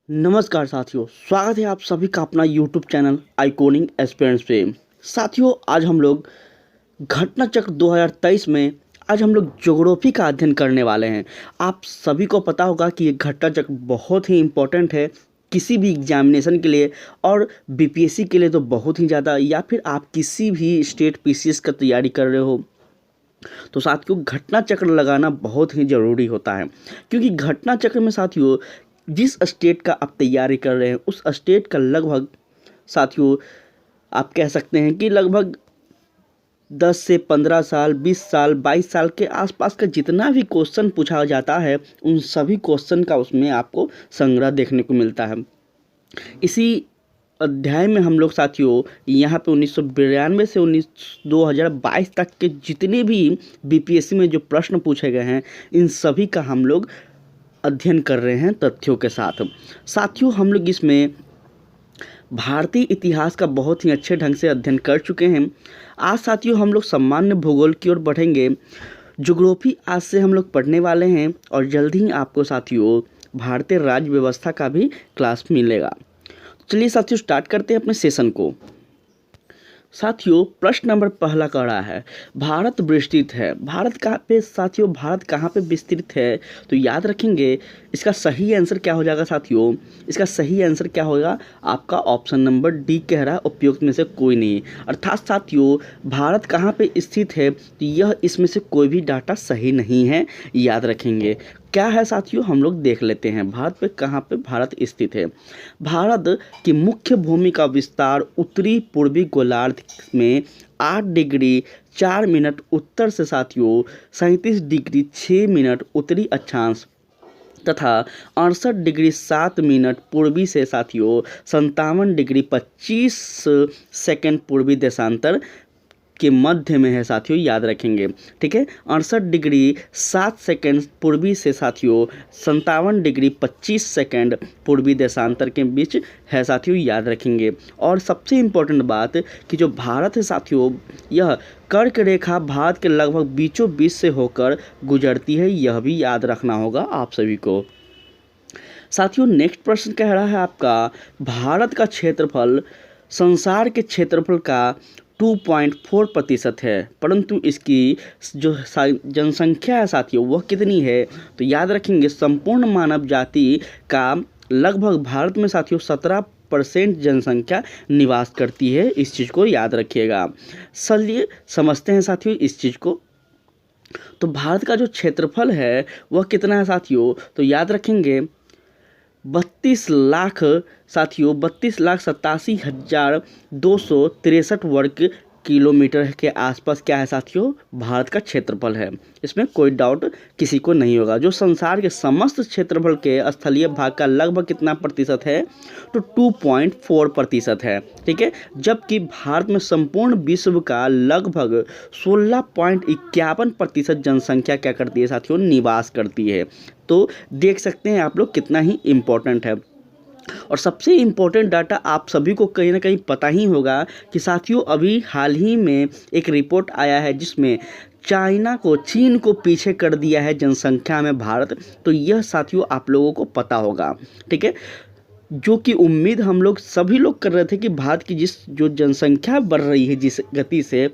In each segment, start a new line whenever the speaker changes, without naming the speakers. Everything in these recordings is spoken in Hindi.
नमस्कार साथियों, स्वागत है आप सभी का अपना यूट्यूब चैनल आइकॉनिक एस्पिरेंट्स पे। साथियों, आज हम लोग घटना चक्र 2023 में आज हम लोग ज्योग्राफी का अध्ययन करने वाले हैं। आप सभी को पता होगा कि ये घटना चक्र बहुत ही इम्पोर्टेंट है किसी भी एग्जामिनेशन के लिए और बीपीएससी के लिए तो बहुत ही ज़्यादा, या फिर आप किसी भी स्टेट पीसीएस का तैयारी कर रहे हो तो साथियों घटना चक्र लगाना बहुत ही ज़रूरी होता है। क्योंकि घटना चक्र में साथियों जिस स्टेट का आप तैयारी कर रहे हैं उस स्टेट का लगभग साथियों आप कह सकते हैं कि लगभग 10 से 15 साल, 20 साल, 22 साल के आसपास का जितना भी क्वेश्चन पूछा जाता है उन सभी क्वेश्चन का उसमें आपको संग्रह देखने को मिलता है। इसी अध्याय में हम लोग साथियों यहाँ पे 1992 से 2022 तक के जितने भी बीपीएससी में जो प्रश्न पूछे गए हैं इन सभी का हम लोग अध्ययन कर रहे हैं तथ्यों के साथ। साथियों, हम लोग इसमें भारतीय इतिहास का बहुत ही अच्छे ढंग से अध्ययन कर चुके हैं। आज साथियों हम लोग सामान्य भूगोल की ओर बढ़ेंगे। ज्योग्राफी आज से हम लोग पढ़ने वाले हैं और जल्द ही आपको साथियों भारतीय राज्य व्यवस्था का भी क्लास मिलेगा। चलिए साथियों स्टार्ट करते हैं अपने सेशन को। साथियों प्रश्न नंबर पहला कह रहा है भारत विस्तृत है। भारत कहाँ पे साथियों, भारत कहाँ पे विस्तृत है? तो याद रखेंगे इसका सही आंसर क्या हो जाएगा साथियों। इसका सही आंसर क्या होगा आपका ऑप्शन नंबर डी कह रहा है उपयुक्त में से कोई नहीं। अर्थात साथियों भारत कहाँ पे स्थित है तो यह इसमें से कोई भी डाटा सही नहीं है। याद रखेंगे क्या है साथियों, हम लोग देख लेते हैं भारत पे कहाँ पे भारत स्थित है। भारत की मुख्य भूमि का विस्तार उत्तरी पूर्वी गोलार्ध में 8 डिग्री 4 मिनट उत्तर से साथियों 37 डिग्री 6 मिनट उत्तरी अक्षांश तथा 68 डिग्री 7 मिनट पूर्वी से साथियों 57 डिग्री 25 सेकंड पूर्वी देशांतर के मध्य में है साथियों। याद रखेंगे ठीक है, 68 डिग्री 7 सेकंड पूर्वी से साथियों 57 डिग्री 25 सेकंड पूर्वी देशांतर के बीच है साथियों। याद रखेंगे। और सबसे इम्पोर्टेंट बात कि जो भारत है साथियों यह कर्क रेखा भारत के लगभग बीचों बीच से होकर गुजरती है, यह भी याद रखना होगा आप सभी को। साथियों नेक्स्ट प्रश्न कह रहा है आपका भारत का क्षेत्रफल संसार के क्षेत्रफल का 2.4% है, परंतु इसकी जो जनसंख्या है साथियों वह कितनी है? तो याद रखेंगे संपूर्ण मानव जाति का लगभग भारत में साथियों 17% जनसंख्या निवास करती है। इस चीज़ को याद रखिएगा। चलिए समझते हैं साथियों इस चीज़ को। तो भारत का जो क्षेत्रफल है वह कितना है साथियों? तो याद रखेंगे 32 लाख साथियों 32,87,263 वर्ग किलोमीटर के आसपास क्या है साथियों भारत का क्षेत्रफल है। इसमें कोई डाउट किसी को नहीं होगा। जो संसार के समस्त क्षेत्रफल के स्थलीय भाग का लगभग कितना प्रतिशत है? तो 2.4% है। ठीक है, जबकि भारत में संपूर्ण विश्व का लगभग 16.51% जनसंख्या क्या करती है साथियों निवास करती है। तो देख सकते हैं आप लोग कितना ही इम्पोर्टेंट है। और सबसे इम्पोर्टेंट डाटा आप सभी को कहीं ना कहीं पता ही होगा कि साथियों अभी हाल ही में एक रिपोर्ट आया है जिसमें चीन को पीछे कर दिया है जनसंख्या में भारत। तो यह साथियों आप लोगों को पता होगा। ठीक है, जो कि उम्मीद हम लोग सभी लोग कर रहे थे कि भारत की जो जनसंख्या बढ़ रही है जिस गति से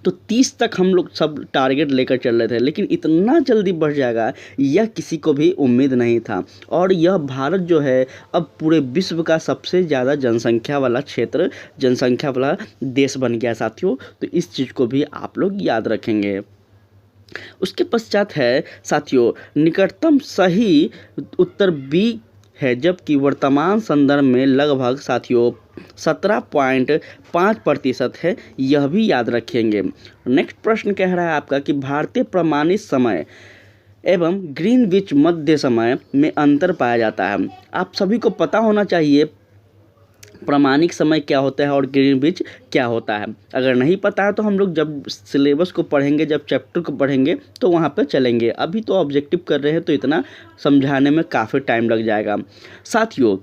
तो 30 तक हम लोग सब टारगेट लेकर चल रहे थे, लेकिन इतना जल्दी बढ़ जाएगा यह किसी को भी उम्मीद नहीं था। और यह भारत जो है अब पूरे विश्व का सबसे ज़्यादा जनसंख्या वाला क्षेत्र, जनसंख्या वाला देश बन गया साथियों। तो इस चीज़ को भी आप लोग याद रखेंगे। उसके पश्चात है साथियों निकटतम सही उत्तर बी है, जबकि वर्तमान संदर्भ में लगभग साथियों 17.5% है, यह भी याद रखेंगे। नेक्स्ट प्रश्न कह रहा है आपका कि भारतीय प्रमाणित समय एवं ग्रीनविच मध्य समय में अंतर पाया जाता है। आप सभी को पता होना चाहिए प्रामाणिक समय क्या होता है और ग्रीनविच क्या होता है। अगर नहीं पता है तो हम लोग जब सिलेबस को पढ़ेंगे, जब चैप्टर को पढ़ेंगे तो वहाँ पर चलेंगे। अभी तो ऑब्जेक्टिव कर रहे हैं तो इतना समझाने में काफ़ी टाइम लग जाएगा। साथियों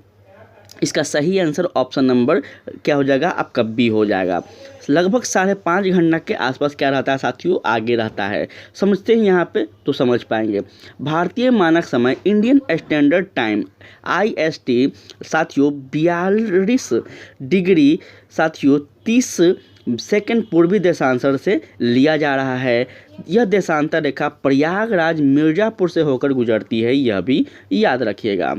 इसका सही आंसर ऑप्शन नंबर क्या हो जाएगा आपका बी हो जाएगा। लगभग 5.5 घंटा के आसपास क्या रहता है साथियों, आगे रहता है। समझते हैं यहाँ पे तो समझ पाएंगे। भारतीय मानक समय इंडियन स्टैंडर्ड टाइम IST साथियों 42 डिग्री साथियों 30 सेकंड पूर्वी देशांतर से लिया जा रहा है। यह देशांतर रेखा प्रयागराज मिर्ज़ापुर से होकर गुजरती है, यह भी याद रखिएगा।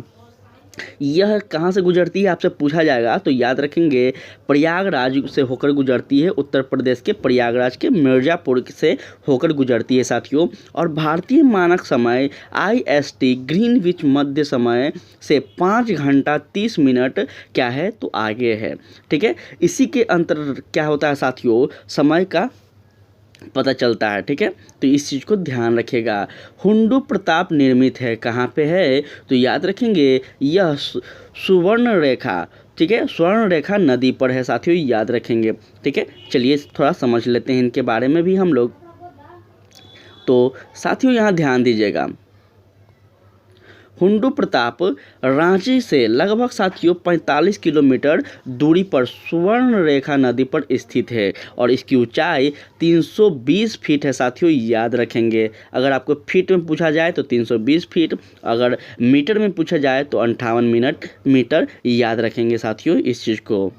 यह कहाँ से गुजरती है आपसे पूछा जाएगा तो याद रखेंगे प्रयागराज से होकर गुजरती है, उत्तर प्रदेश के प्रयागराज के मिर्ज़ापुर से होकर गुजरती है साथियों। और भारतीय मानक समय IST ग्रीनविच मध्य समय से 5 घंटा 30 मिनट क्या है तो आगे है। ठीक है, इसी के अंतर क्या होता है साथियों, समय का पता चलता है। ठीक है, तो इस चीज़ को ध्यान रखिएगा। हुंडू प्रताप निर्मित है, कहाँ पे है तो याद रखेंगे यह सुवर्ण रेखा, ठीक है, स्वर्ण रेखा नदी पर है साथियों, याद रखेंगे। ठीक है, चलिए थोड़ा समझ लेते हैं इनके बारे में भी हम लोग। तो साथियों यहाँ ध्यान दीजिएगा, हुंडू प्रताप रांची से लगभग साथियों 45 किलोमीटर दूरी पर सुवर्ण रेखा नदी पर स्थित है और इसकी ऊंचाई 320 फीट है साथियों, याद रखेंगे। अगर आपको फीट में पूछा जाए तो 320 फीट, अगर मीटर में पूछा जाए तो 58 मीटर, याद रखेंगे साथियों इस चीज़ को।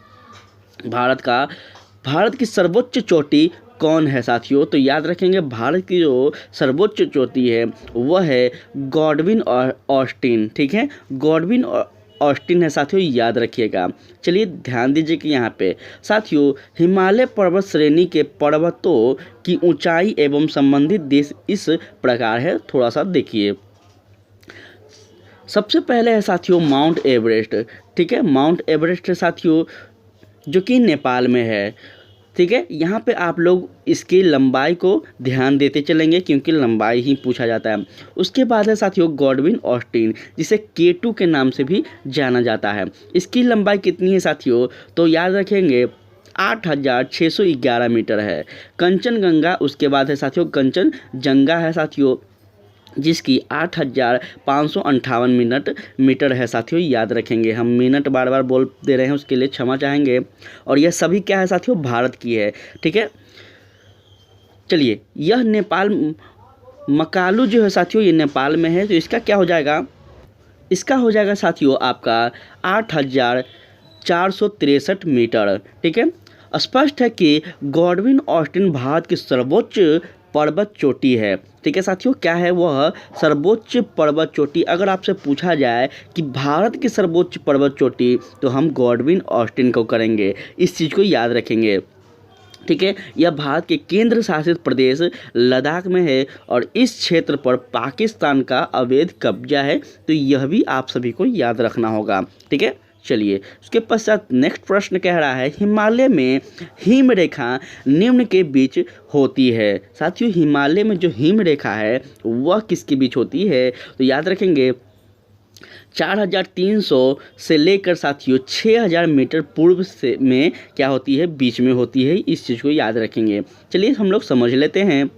भारत की सर्वोच्च चोटी कौन है साथियों तो याद रखेंगे भारत की जो सर्वोच्च चोटी है वह है गॉडविन और ऑस्टिन। ठीक है, गॉडविन और ऑस्टिन है साथियों, याद रखिएगा। चलिए ध्यान दीजिए कि यहाँ पे साथियों हिमालय पर्वत श्रेणी के पर्वतों की ऊंचाई एवं संबंधित देश इस प्रकार है, थोड़ा सा देखिए। सबसे पहले है साथियों माउंट एवरेस्ट। ठीक है, माउंट एवरेस्ट है साथियों जो कि नेपाल में है। ठीक है, यहाँ पे आप लोग इसकी लंबाई को ध्यान देते चलेंगे क्योंकि लंबाई ही पूछा जाता है। उसके बाद है साथियों गॉडविन ऑस्टिन, जिसे K2 के नाम से भी जाना जाता है। इसकी लंबाई कितनी है साथियों तो याद रखेंगे 8,611 मीटर है। कंचनजंगा उसके बाद है साथियों कंचनजंगा है साथियों, जिसकी 8,558 मीटर है साथियों, याद रखेंगे। हम मिनट बार बार बोल दे रहे हैं उसके लिए क्षमा चाहेंगे। और यह सभी क्या है साथियों, भारत की है। ठीक है, चलिए यह नेपाल मकालू जो है साथियों ये नेपाल में है, तो इसका क्या हो जाएगा, इसका हो जाएगा साथियों आपका 8,463 मीटर। ठीक है, स्पष्ट है कि गॉडविन ऑस्टिन भारत की सर्वोच्च पर्वत चोटी है। ठीक है साथियों, क्या है वह सर्वोच्च पर्वत चोटी। अगर आपसे पूछा जाए कि भारत की सर्वोच्च पर्वत चोटी तो हम गॉडविन ऑस्टिन को करेंगे, इस चीज़ को याद रखेंगे। ठीक है, यह भारत के केंद्र शासित प्रदेश लद्दाख में है और इस क्षेत्र पर पाकिस्तान का अवैध कब्जा है, तो यह भी आप सभी को याद रखना होगा। ठीक है, चलिए उसके पश्चात नेक्स्ट प्रश्न कह रहा है हिमालय में हिम रेखा निम्न के बीच होती है। साथियों हिमालय में जो हिम रेखा है वह किसके बीच होती है तो याद रखेंगे 4,300 से लेकर साथियों 6,000 मीटर पूर्व से में क्या होती है, बीच में होती है, इस चीज़ को याद रखेंगे। चलिए हम लोग समझ लेते हैं।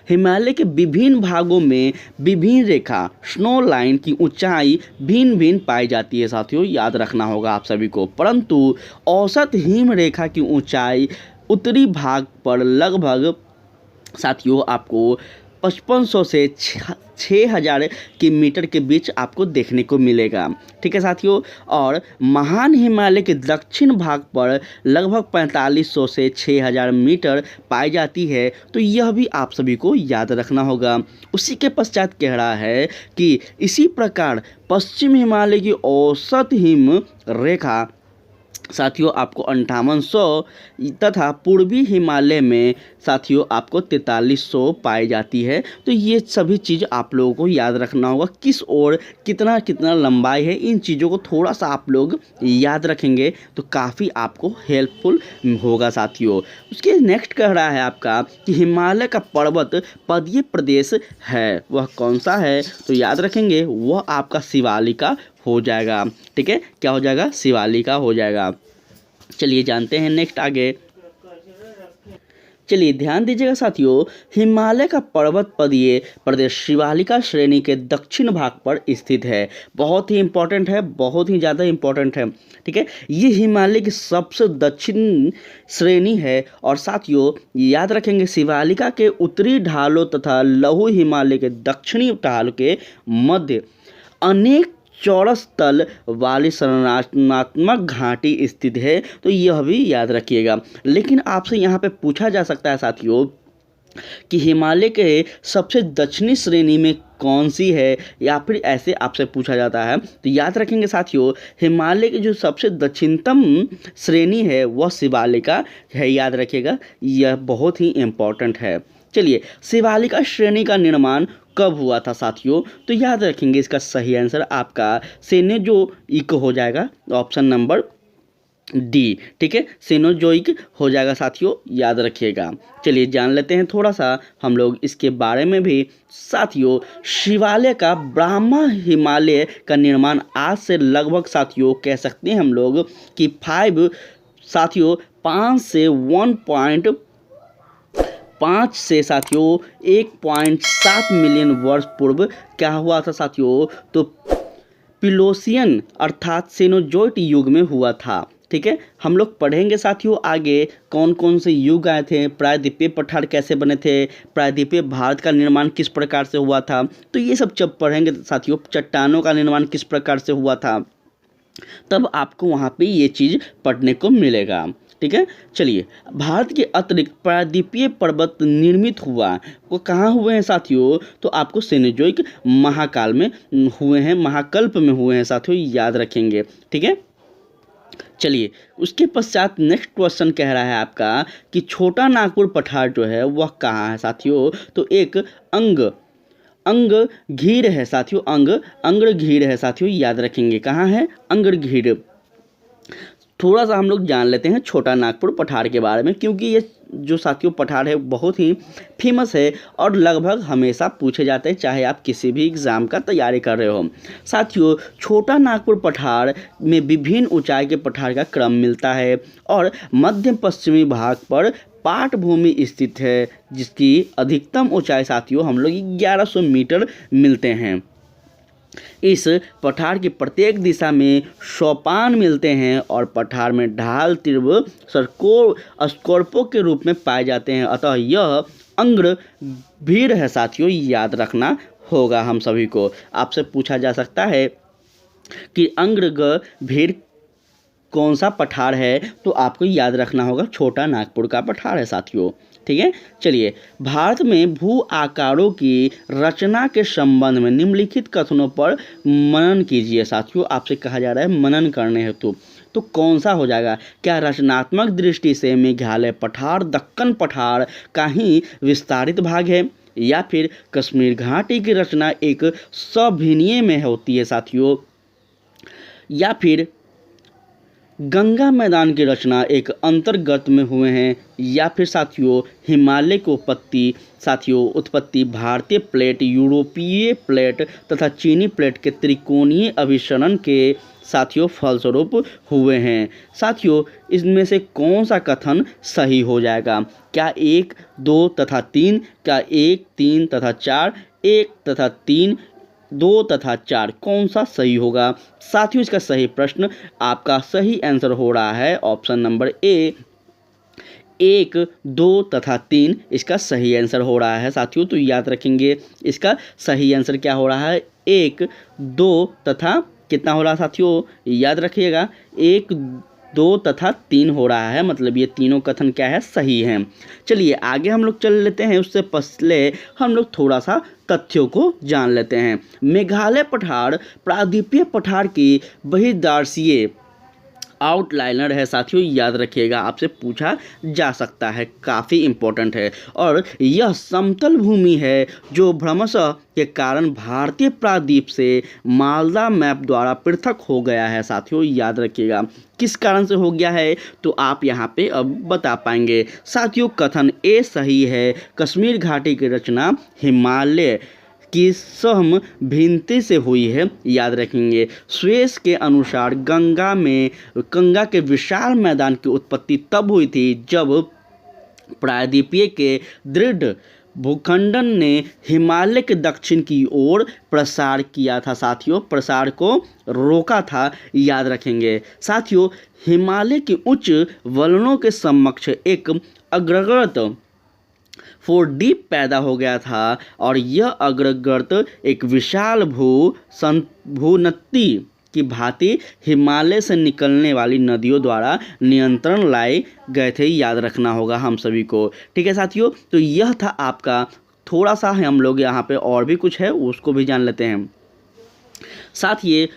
हिमालय के विभिन्न भागों में विभिन्न रेखा स्नो लाइन की ऊंचाई भिन्न भिन्न पाई जाती है साथियों, याद रखना होगा आप सभी को। परंतु औसत हिम रेखा की ऊंचाई उत्तरी भाग पर लगभग साथियों आपको 5,500 से 6,000 की मीटर के बीच आपको देखने को मिलेगा। ठीक है साथियों, और महान हिमालय के दक्षिण भाग पर लगभग 4,500 से 6,000 मीटर पाई जाती है, तो यह भी आप सभी को याद रखना होगा। उसी के पश्चात कह रहा है कि इसी प्रकार पश्चिम हिमालय की औसत हिम रेखा साथियों आपको 5,800 तथा पूर्वी हिमालय में साथियों आपको 4,300 पाई जाती है। तो ये सभी चीज़ आप लोगों को याद रखना होगा, किस ओर कितना कितना लंबाई है, इन चीज़ों को थोड़ा सा आप लोग याद रखेंगे तो काफ़ी आपको हेल्पफुल होगा साथियों। उसके नेक्स्ट कह रहा है आपका कि हिमालय का पर्वत पदीय प्रदेश है, वह कौन सा है तो याद रखेंगे वह आपका शिवालिका हो जाएगा। ठीक है, क्या हो जाएगा, शिवालिका हो जाएगा। चलिए जानते हैं नेक्स्ट आगे। चलिए ध्यान दीजिएगा साथियों, हिमालय का पर्वत पदीय प्रदेश शिवालिका श्रेणी के दक्षिण भाग पर स्थित है। बहुत ही इंपॉर्टेंट है, बहुत ही ज़्यादा इंपॉर्टेंट है। ठीक है, ये हिमालय की सबसे दक्षिण श्रेणी है। और साथियों याद रखेंगे, शिवालिका के उत्तरी ढालों तथा लघु हिमालय के दक्षिणी ढाल के मध्य अनेक चौरस तल वाली संरचनात्मक घाटी स्थित है। तो यह भी याद रखिएगा। लेकिन आपसे यहाँ पे पूछा जा सकता है साथियों कि हिमालय के सबसे दक्षिणी श्रेणी में कौन सी है, या फिर ऐसे आपसे पूछा जाता है। तो याद रखेंगे साथियों, हिमालय की जो सबसे दक्षिणतम श्रेणी है वह शिवालिका है। याद रखिएगा, यह बहुत ही इम्पोर्टेंट है। चलिए, शिवालिका श्रेणी का निर्माण कब हुआ था साथियों? तो याद रखेंगे, इसका सही आंसर आपका सेनोजोइक हो जाएगा, ऑप्शन नंबर डी। ठीक है, सेनोजोइक हो जाएगा साथियों, याद रखिएगा। चलिए जान लेते हैं थोड़ा सा हम लोग इसके बारे में भी। साथियों, शिवालय का ब्रह्मा हिमालय का निर्माण आज से लगभग साथियों कह सकते हैं हम लोग कि 5 से 1.5 से साथियों 1.7 मिलियन वर्ष पूर्व क्या हुआ था साथियों? तो पिलोसियन अर्थात सेनोजोइक युग में हुआ था। ठीक है, हम लोग पढ़ेंगे साथियों आगे कौन कौन से युग आए थे, प्रायद्वीपीय पठार कैसे बने थे, प्रायद्वीपीय भारत का निर्माण किस प्रकार से हुआ था। तो ये सब जब पढ़ेंगे साथियों, चट्टानों का निर्माण किस प्रकार से हुआ था, तब आपको वहाँ पे ये चीज़ पढ़ने को मिलेगा। ठीक है, चलिए, भारत के अतिरिक्त प्रायद्वीपीय पर्वत निर्मित हुआ वो कहाँ हुए हैं साथियों? तो आपको सेनोजोइक महाकाल में हुए हैं, महाकल्प में हुए हैं साथियों, याद रखेंगे। ठीक है, चलिए उसके पश्चात नेक्स्ट क्वेश्चन कह रहा है आपका कि छोटा नागपुर पठार जो है वह कहाँ है साथियों? तो एक अंगघीर है साथियों, अंग्रघीर है साथियों, याद रखेंगे। कहाँ है? अंग्रघीर। थोड़ा सा हम लोग जान लेते हैं छोटा नागपुर पठार के बारे में, क्योंकि ये जो साथियों पठार है बहुत ही फेमस है और लगभग हमेशा पूछे जाते हैं, चाहे आप किसी भी एग्ज़ाम का तैयारी कर रहे हो। साथियों, छोटा नागपुर पठार में विभिन्न ऊंचाई के पठार का क्रम मिलता है और मध्य पश्चिमी भाग पर पाट भूमि स्थित है, जिसकी अधिकतम ऊंचाई साथियों हम लोग 1100 मीटर मिलते हैं। इस पठार की प्रत्येक दिशा में सोपान मिलते हैं और पठार में ढाल तीव्र स्कॉर्पो के रूप में पाए जाते हैं। अतः यह अंग्रघीर है साथियों, याद रखना होगा हम सभी को। आपसे पूछा जा सकता है कि अंग्रघीर कौन सा पठार है, तो आपको याद रखना होगा छोटा नागपुर का पठार है साथियों। ठीक है, चलिए, भारत में भू आकारों की रचना के संबंध में निम्नलिखित कथनों पर मनन कीजिए साथियों। आपसे कहा जा रहा है मनन करने हेतु, तो कौन सा हो जाएगा? क्या रचनात्मक दृष्टि से मेघालय पठार दक्कन पठार का ही विस्तारित भाग है, या फिर कश्मीर घाटी की रचना एक सविनीय में होती है साथियों, या फिर गंगा मैदान की रचना एक अंतर्गत में हुए हैं, या फिर साथियों हिमालय की उत्पत्ति भारतीय प्लेट, यूरोपीय प्लेट तथा चीनी प्लेट के त्रिकोणीय अभिसरण के साथियों फलस्वरूप हुए हैं। साथियों, इसमें से कौन सा कथन सही हो जाएगा? क्या 1, 2 तथा 3, क्या 1, 3 तथा 4, 1 तथा 3, 2 तथा 4, कौन सा सही होगा साथियों? इसका सही प्रश्न आपका सही आंसर हो रहा है ऑप्शन नंबर ए, 1, 2 तथा 3 इसका सही आंसर हो रहा है साथियों। तो याद रखेंगे, इसका सही आंसर क्या हो रहा है? 1, 2 तथा कितना हो रहा है साथियों? याद रखिएगा, 1, 2 तथा 3 हो रहा है, मतलब ये तीनों कथन क्या है? सही हैं। चलिए आगे हम लोग चल लेते हैं, उससे पहले हम लोग थोड़ा सा तथ्यों को जान लेते हैं। मेघालय पठार प्रायद्वीपीय पठार की बहिर्देशीय आउटलाइनर है साथियों, याद रखिएगा, आपसे पूछा जा सकता है, काफ़ी इम्पोर्टेंट है। और यह समतल भूमि है जो भ्रमशः के कारण भारतीय प्रायद्वीप से मालदा मैप द्वारा पृथक हो गया है साथियों, याद रखिएगा। किस कारण से हो गया है, तो आप यहाँ पे अब बता पाएंगे साथियों। कथन ए सही है, कश्मीर घाटी की रचना हिमालय की समभिन्नता से हुई है, याद रखेंगे। स्वेस के अनुसार गंगा के विशाल मैदान की उत्पत्ति तब हुई थी जब प्रायद्वीपीय के दृढ़ भूखंडन ने हिमालय के दक्षिण की ओर प्रसार किया था साथियों, प्रसार को रोका था, याद रखेंगे साथियों। हिमालय के उच्च वलनों के समक्ष एक अग्रगर्त फोरडीप पैदा हो गया था और यह अग्रगर्त एक विशाल भूनत्ती की भांति हिमालय से निकलने वाली नदियों द्वारा नियंत्रण लाए गए थे, याद रखना होगा हम सभी को। ठीक है साथियों, तो यह था आपका थोड़ा सा है, हम लोग यहाँ पे और भी कुछ है उसको भी जान लेते हैं। साथ ये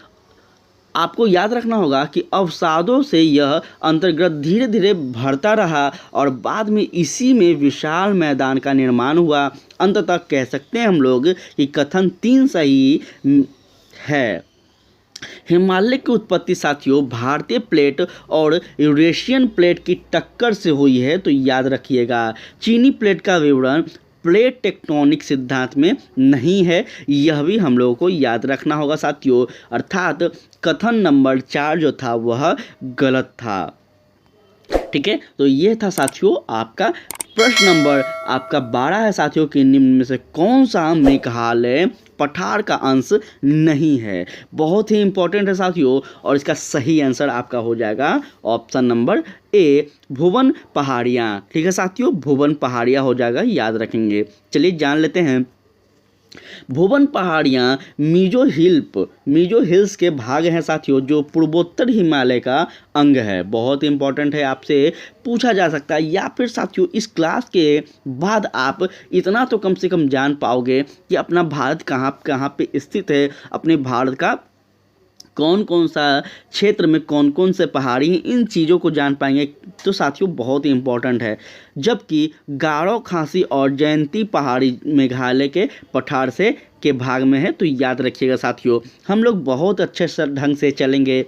आपको याद रखना होगा कि अवसादों से यह अंतर्गत धीरे धीरे भरता रहा और बाद में इसी में विशाल मैदान का निर्माण हुआ। अंततः कह सकते हैं हम लोग कि कथन 3 सही है। हिमालय की उत्पत्ति साथियों भारतीय प्लेट और यूरेशियन प्लेट की टक्कर से हुई है, तो याद रखिएगा। चीनी प्लेट का विवरण प्लेट टेक्टोनिक सिद्धांत में नहीं है, यह भी हम लोगों को याद रखना होगा साथियों। अर्थात कथन नंबर 4 जो था वह गलत था। ठीक है, तो ये था साथियों आपका प्रश्न नंबर आपका 12 है साथियों कि निम्न में से कौन सा मेघालय पठार का अंश नहीं है। बहुत ही इंपॉर्टेंट है साथियों और इसका सही आंसर आपका हो जाएगा ऑप्शन नंबर ए, भुवन पहाड़ियाँ। ठीक है साथियों, भुवन पहाड़ियाँ हो जाएगा, याद रखेंगे। चलिए जान लेते हैं। भुवन पहाड़ियाँ मिजो हिल्स के भाग हैं साथियों, जो पूर्वोत्तर हिमालय का अंग है। बहुत इंपॉर्टेंट है, आपसे पूछा जा सकता है, या फिर साथियों इस क्लास के बाद आप इतना तो कम से कम जान पाओगे कि अपना भारत कहाँ कहाँ पे स्थित है, अपने भारत का कौन कौन सा क्षेत्र में कौन कौन से पहाड़ी हैं, इन चीज़ों को जान पाएंगे। तो साथियों बहुत ही इम्पोर्टेंट है। जबकि गारो खासी और जयंती पहाड़ी मेघालय के पठार से के भाग में है, तो याद रखिएगा साथियों। हम लोग बहुत अच्छे ढंग से चलेंगे।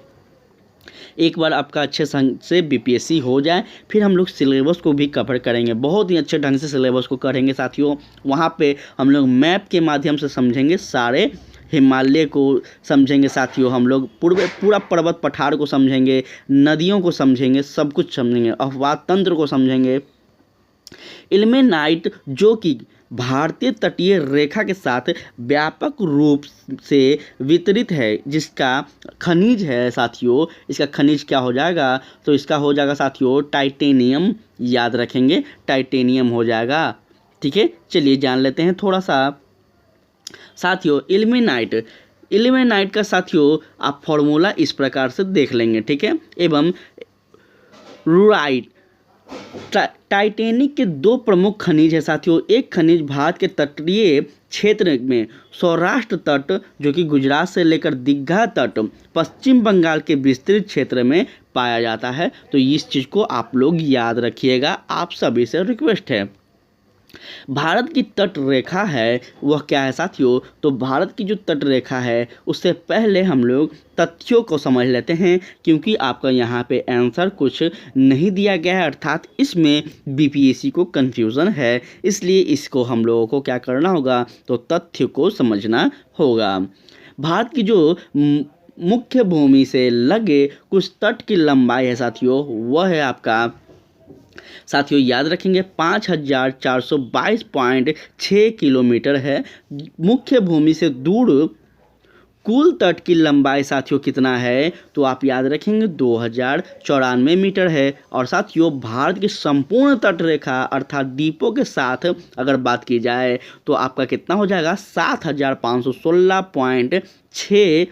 एक बार आपका अच्छे से बीपीएससी हो जाए, फिर हम लोग सिलेबस को भी कवर करेंगे, बहुत ही अच्छे ढंग से सिलेबस को करेंगे साथियों। वहाँ पे हम लोग मैप के माध्यम से समझेंगे, सारे हिमालय को समझेंगे साथियों। हम लोग पूरा पर्वत पठार को समझेंगे, नदियों को समझेंगे, सब कुछ समझेंगे, अपवाद तंत्र को समझेंगे। इल्मेनाइट जो कि भारतीय तटीय रेखा के साथ व्यापक रूप से वितरित है, जिसका खनिज है साथियों, इसका खनिज क्या हो जाएगा, तो इसका हो जाएगा साथियों टाइटेनियम, याद रखेंगे टाइटेनियम हो जाएगा। ठीक है, चलिए जान लेते हैं थोड़ा सा साथियों। इल्मेनाइट का साथियों आप फॉर्मूला इस प्रकार से देख लेंगे। ठीक है, एवं रूराइट टाइटेनिक के 2 प्रमुख खनिज है साथियों। एक खनिज भारत के तटीय क्षेत्र में सौराष्ट्र तट जो कि गुजरात से लेकर दीघा तट पश्चिम बंगाल के विस्तृत क्षेत्र में पाया जाता है, तो इस चीज़ को आप लोग याद रखिएगा, आप सभी से रिक्वेस्ट है। भारत की तट रेखा है वह क्या है साथियों, तो भारत की जो तट रेखा है उससे पहले हम लोग तथ्यों को समझ लेते हैं, क्योंकि आपका यहाँ पे आंसर कुछ नहीं दिया गया है, अर्थात इसमें बीपीएससी को कंफ्यूजन है, इसलिए इसको हम लोगों को क्या करना होगा, तो तथ्य को समझना होगा। भारत की जो मुख्य भूमि से लगे कुछ तट की लंबाई है साथियों, वह है आपका साथियों याद रखेंगे 5422.6 किलोमीटर है। मुख्य भूमि से दूर कुल तट की लंबाई साथियों कितना है, तो आप याद रखेंगे 2094 मीटर है। और साथियों भारत की संपूर्ण तट रेखा अर्थात द्वीपों के साथ अगर बात की जाए तो आपका कितना हो जाएगा 7516.6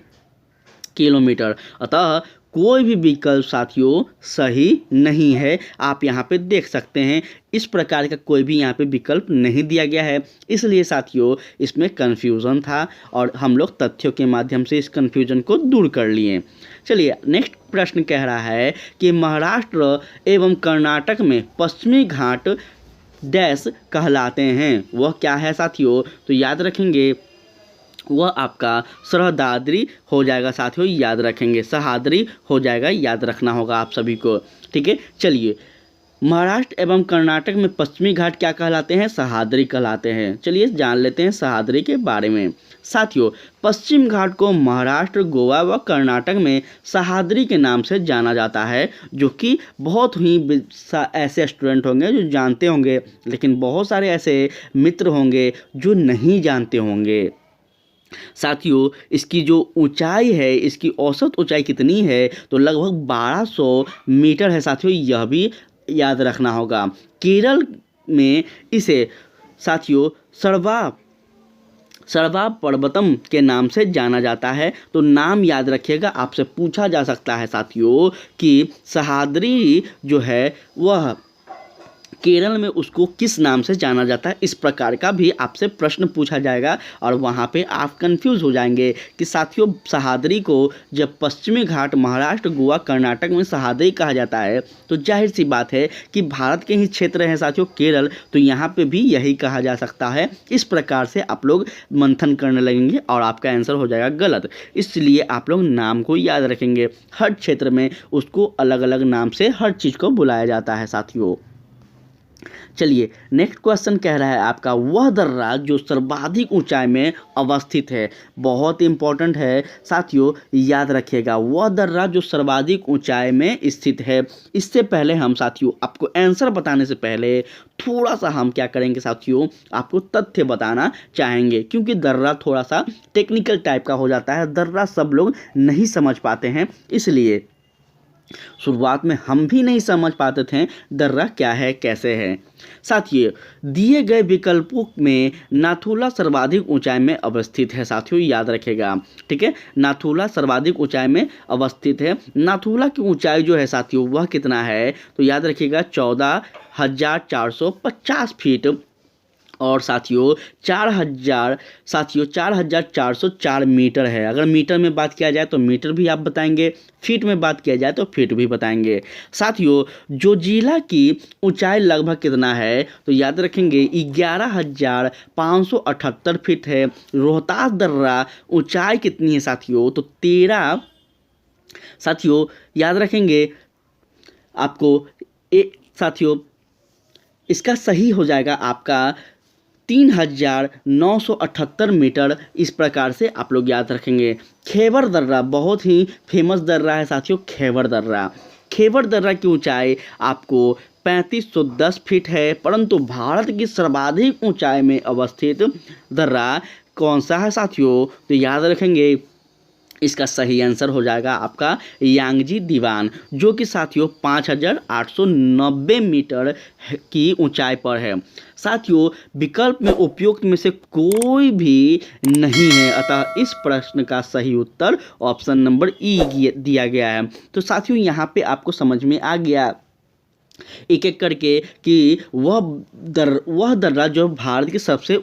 किलोमीटर। अतः कोई भी विकल्प साथियों सही नहीं है, आप यहाँ पे देख सकते हैं इस प्रकार का कोई भी यहाँ पे विकल्प नहीं दिया गया है, इसलिए साथियों इसमें कन्फ्यूज़न था और हम लोग तथ्यों के माध्यम से इस कन्फ्यूजन को दूर कर लिए। चलिए नेक्स्ट प्रश्न कह रहा है कि महाराष्ट्र एवं कर्नाटक में पश्चिमी घाट डैश कहलाते हैं, वह क्या है साथियों, तो याद रखेंगे वह आपका सहदाद्री हो जाएगा साथियों, याद रखेंगे सह्याद्री हो जाएगा, याद रखना होगा आप सभी को। ठीक है, चलिए महाराष्ट्र एवं कर्नाटक में पश्चिमी घाट क्या कहलाते हैं? सह्याद्री कहलाते हैं। चलिए जान लेते हैं सह्याद्री के बारे में। साथियों, पश्चिम घाट को महाराष्ट्र, गोवा व कर्नाटक में सह्याद्री के नाम से जाना जाता है, जो कि बहुत ही ऐसे स्टूडेंट होंगे जो जानते होंगे, लेकिन बहुत सारे ऐसे मित्र होंगे जो नहीं जानते होंगे। साथियों, इसकी जो ऊंचाई है, इसकी औसत ऊंचाई कितनी है? तो लगभग 1200 मीटर है। साथियों, यह भी याद रखना होगा। केरल में इसे साथियों सर्वा पर्वतम के नाम से जाना जाता है। तो नाम याद रखिएगा, आपसे पूछा जा सकता है साथियों कि सह्याद्री जो है वह केरल में उसको किस नाम से जाना जाता है। इस प्रकार का भी आपसे प्रश्न पूछा जाएगा और वहाँ पे आप कंफ्यूज हो जाएंगे कि साथियों सह्याद्री को जब पश्चिमी घाट महाराष्ट्र, गोवा, कर्नाटक में सह्याद्री कहा जाता है, तो जाहिर सी बात है कि भारत के ही क्षेत्र हैं साथियों केरल, तो यहाँ पे भी यही कहा जा सकता है। इस प्रकार से आप लोग मंथन करने लगेंगे और आपका आंसर हो जाएगा गलत। इसलिए आप लोग नाम को याद रखेंगे। हर क्षेत्र में उसको अलग अलग नाम से हर चीज़ को बुलाया जाता है साथियों। चलिए नेक्स्ट क्वेश्चन कह रहा है आपका, वह दर्रा जो सर्वाधिक ऊंचाई में अवस्थित है। बहुत इंपॉर्टेंट है साथियों, याद रखिएगा, वह दर्रा जो सर्वाधिक ऊंचाई में स्थित है। इससे पहले हम साथियों आपको आंसर बताने से पहले थोड़ा सा हम क्या करेंगे साथियों, आपको तथ्य बताना चाहेंगे, क्योंकि दर्रा थोड़ा सा टेक्निकल टाइप का हो जाता है। दर्रा सब लोग नहीं समझ पाते हैं, इसलिए शुरुआत में हम भी नहीं समझ पाते थे दर्रा क्या है, कैसे है। साथियों, दिए गए विकल्पों में नाथुला सर्वाधिक ऊंचाई में अवस्थित है। साथियों याद रखेगा, ठीक है, नाथुला सर्वाधिक ऊंचाई में अवस्थित है। नाथुला की ऊंचाई जो है साथियों वह कितना है? तो याद रखिएगा 14,450 फीट। और साथियों 4,404 मीटर है। अगर मीटर में बात किया जाए तो मीटर भी आप बताएंगे, फीट में बात किया जाए तो फीट भी बताएंगे। साथियों, जो जिला की ऊंचाई लगभग कितना है? तो याद रखेंगे 11,578 फीट है। रोहतास दर्रा ऊंचाई कितनी है साथियों? तो 13। साथियों याद रखेंगे आपको साथियों इसका सही हो जाएगा आपका 3,978 मीटर। इस प्रकार से आप लोग याद रखेंगे। खेवर दर्रा बहुत ही फेमस दर्रा है साथियों, खेवर दर्रा। खेवर दर्रा की ऊंचाई आपको 3510 फीट है। परंतु भारत की सर्वाधिक ऊंचाई में अवस्थित दर्रा कौन सा है साथियों? तो याद रखेंगे इसका सही आंसर हो जाएगा आपका यांगजी दीवान, जो कि साथियों 5,890 मीटर की ऊंचाई पर है। साथियों विकल्प में उपयुक्त में से कोई भी नहीं है, अतः इस प्रश्न का सही उत्तर ऑप्शन नंबर ई दिया गया है। तो साथियों यहाँ पे आपको समझ में आ गया एक एक करके कि वह दर्रा जो भारत की सबसे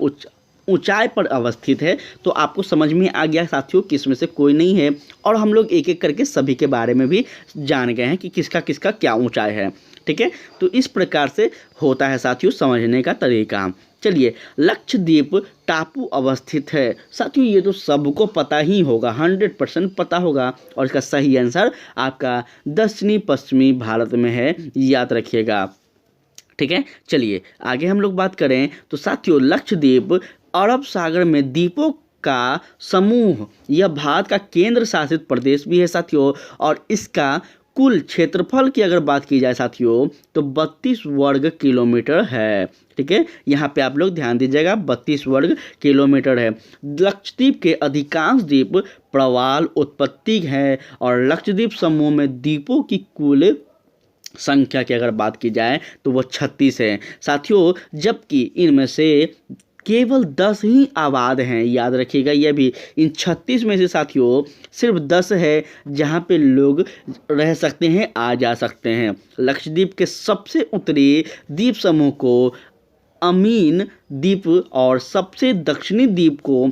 ऊंचाई पर अवस्थित है। तो आपको समझ में आ गया साथियों कि इसमें से कोई नहीं है, और हम लोग एक एक करके सभी के बारे में भी जान गए हैं कि किसका किसका क्या ऊंचाई है। ठीक है, तो इस प्रकार से होता है साथियों समझने का तरीका। चलिए, लक्षद्वीप टापू अवस्थित है। साथियों ये तो सबको पता ही होगा, 100% पता होगा, और इसका सही आंसर आपका दक्षिणी पश्चिमी भारत में है, याद रखिएगा। ठीक है, चलिए आगे हम लोग बात करें तो साथियों लक्षद्वीप अरब सागर में द्वीपों का समूह, यह भारत का केंद्र शासित प्रदेश भी है साथियों, और इसका कुल क्षेत्रफल की अगर बात की जाए साथियों तो 32 वर्ग किलोमीटर है। ठीक है, यहाँ पे आप लोग ध्यान दीजिएगा, 32 वर्ग किलोमीटर है। लक्षद्वीप के अधिकांश द्वीप प्रवाल उत्पत्ति है, और लक्षद्वीप समूह में द्वीपों की कुल संख्या की अगर बात की जाए तो वह 36 है साथियों, जबकि इनमें से केवल 10 ही आबाद हैं। याद रखिएगा यह भी, इन 36 में से साथियों सिर्फ 10 है जहां पे लोग रह सकते हैं, आ जा सकते हैं। लक्षद्वीप के सबसे उत्तरी द्वीप समूह को अमीन द्वीप और सबसे दक्षिणी द्वीप को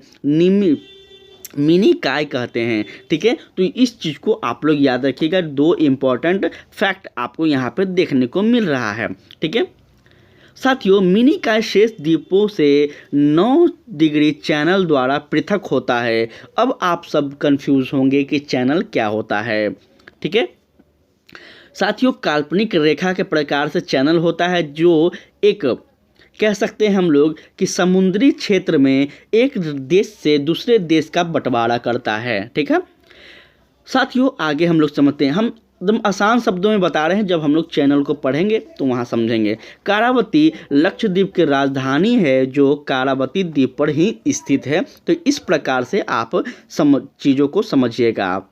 मिनी काय कहते हैं। ठीक है, तो इस चीज़ को आप लोग याद रखिएगा। 2 इम्पॉर्टेंट फैक्ट आपको यहाँ पे देखने को मिल रहा है। ठीक है साथियों, मिनी काय शेष द्वीपों से 9 डिग्री चैनल द्वारा पृथक होता है। अब आप सब कंफ्यूज होंगे कि चैनल क्या होता है। ठीक है, साथियों काल्पनिक रेखा के प्रकार से चैनल होता है जो एक कह सकते हैं हम लोग कि समुद्री क्षेत्र में एक देश से दूसरे देश का बंटवारा करता है। ठीक है साथियों, आगे हम लोग समझते हैं। हम एकदम आसान शब्दों में बता रहे हैं, जब हम लोग चैनल को पढ़ेंगे तो वहाँ समझेंगे। कारावती लक्षद्वीप की राजधानी है जो कारावती द्वीप पर ही स्थित है। तो इस प्रकार से आप चीज़ों को समझिएगा आप।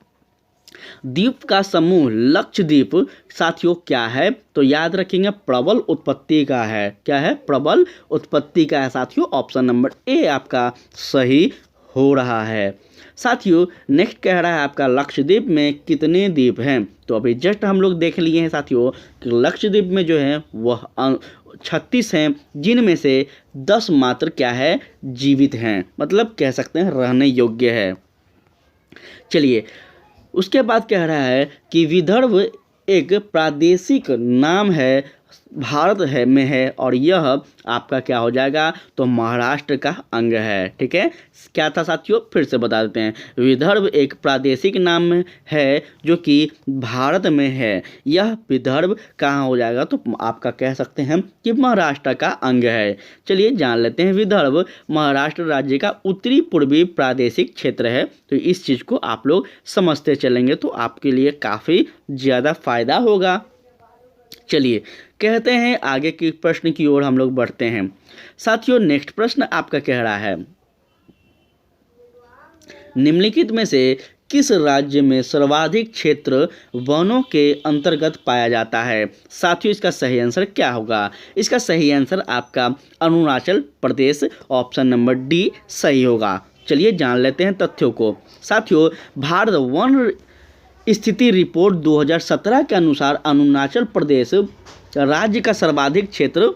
द्वीप का समूह लक्षद्वीप साथियों क्या है, तो याद रखेंगे प्रबल उत्पत्ति का है। क्या है? प्रबल उत्पत्ति का है साथियों। ऑप्शन नंबर ए आपका सही हो रहा है। साथियों नेक्स्ट कह रहा है आपका लक्षद्वीप में कितने द्वीप हैं, तो अभी जस्ट हम लोग देख लिए हैं साथियों कि लक्षद्वीप में जो है वह 36 हैं, जिनमें से 10 मात्र क्या है जीवित हैं, मतलब कह सकते हैं रहने योग्य है। चलिए उसके बाद कह रहा है कि विदर्भ एक प्रादेशिक नाम है, भारत है में है, और यह आपका क्या हो जाएगा, तो महाराष्ट्र का अंग है। ठीक है, क्या था साथियों, फिर से बता देते हैं। विदर्भ एक प्रादेशिक नाम है जो कि भारत में है। यह विदर्भ कहाँ हो जाएगा, तो आपका कह सकते हैं कि महाराष्ट्र का अंग है। चलिए जान लेते हैं। विदर्भ महाराष्ट्र राज्य का उत्तरी पूर्वी प्रादेशिक क्षेत्र है। तो इस चीज़ को आप लोग समझते चलेंगे तो आपके लिए काफ़ी ज़्यादा फायदा होगा। चलिए कहते हैं आगे के प्रश्न की ओर हम लोग बढ़ते हैं। साथियों नेक्स्ट प्रश्न आपका कह रहा है, निम्नलिखित में से किस राज्य में सर्वाधिक क्षेत्र वनों के अंतर्गत पाया जाता है। साथियों इसका सही आंसर क्या होगा, इसका सही आंसर आपका Arunachal Pradesh, option number D सही होगा। चलिए जान लेते हैं तथ्यों को। साथियों भारत वन स्थिति रिपोर्ट 2017 के अनुसार अरुणाचल प्रदेश राज्य का सर्वाधिक क्षेत्र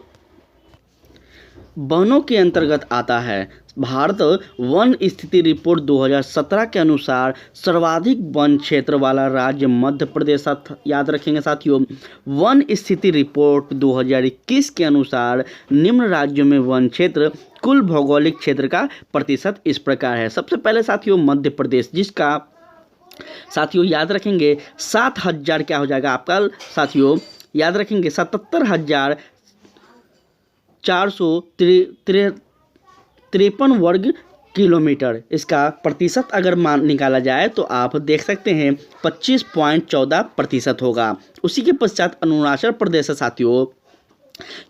वनों के अंतर्गत आता है। भारत वन स्थिति रिपोर्ट 2017 के अनुसार सर्वाधिक वन क्षेत्र वाला राज्य मध्य प्रदेश। याद रखेंगे साथियों, वन स्थिति रिपोर्ट 2021 के अनुसार निम्न राज्यों में वन क्षेत्र कुल भौगोलिक क्षेत्र का प्रतिशत इस प्रकार है। सबसे पहले साथियों मध्य प्रदेश, जिसका साथियों याद रखेंगे 7,000 क्या हो जाएगा आपका, साथियों याद रखेंगे 77,453 वर्ग किलोमीटर। इसका प्रतिशत अगर मान निकाला जाए तो आप देख सकते हैं 25.14% होगा। उसी के पश्चात अरुणाचल प्रदेश साथियों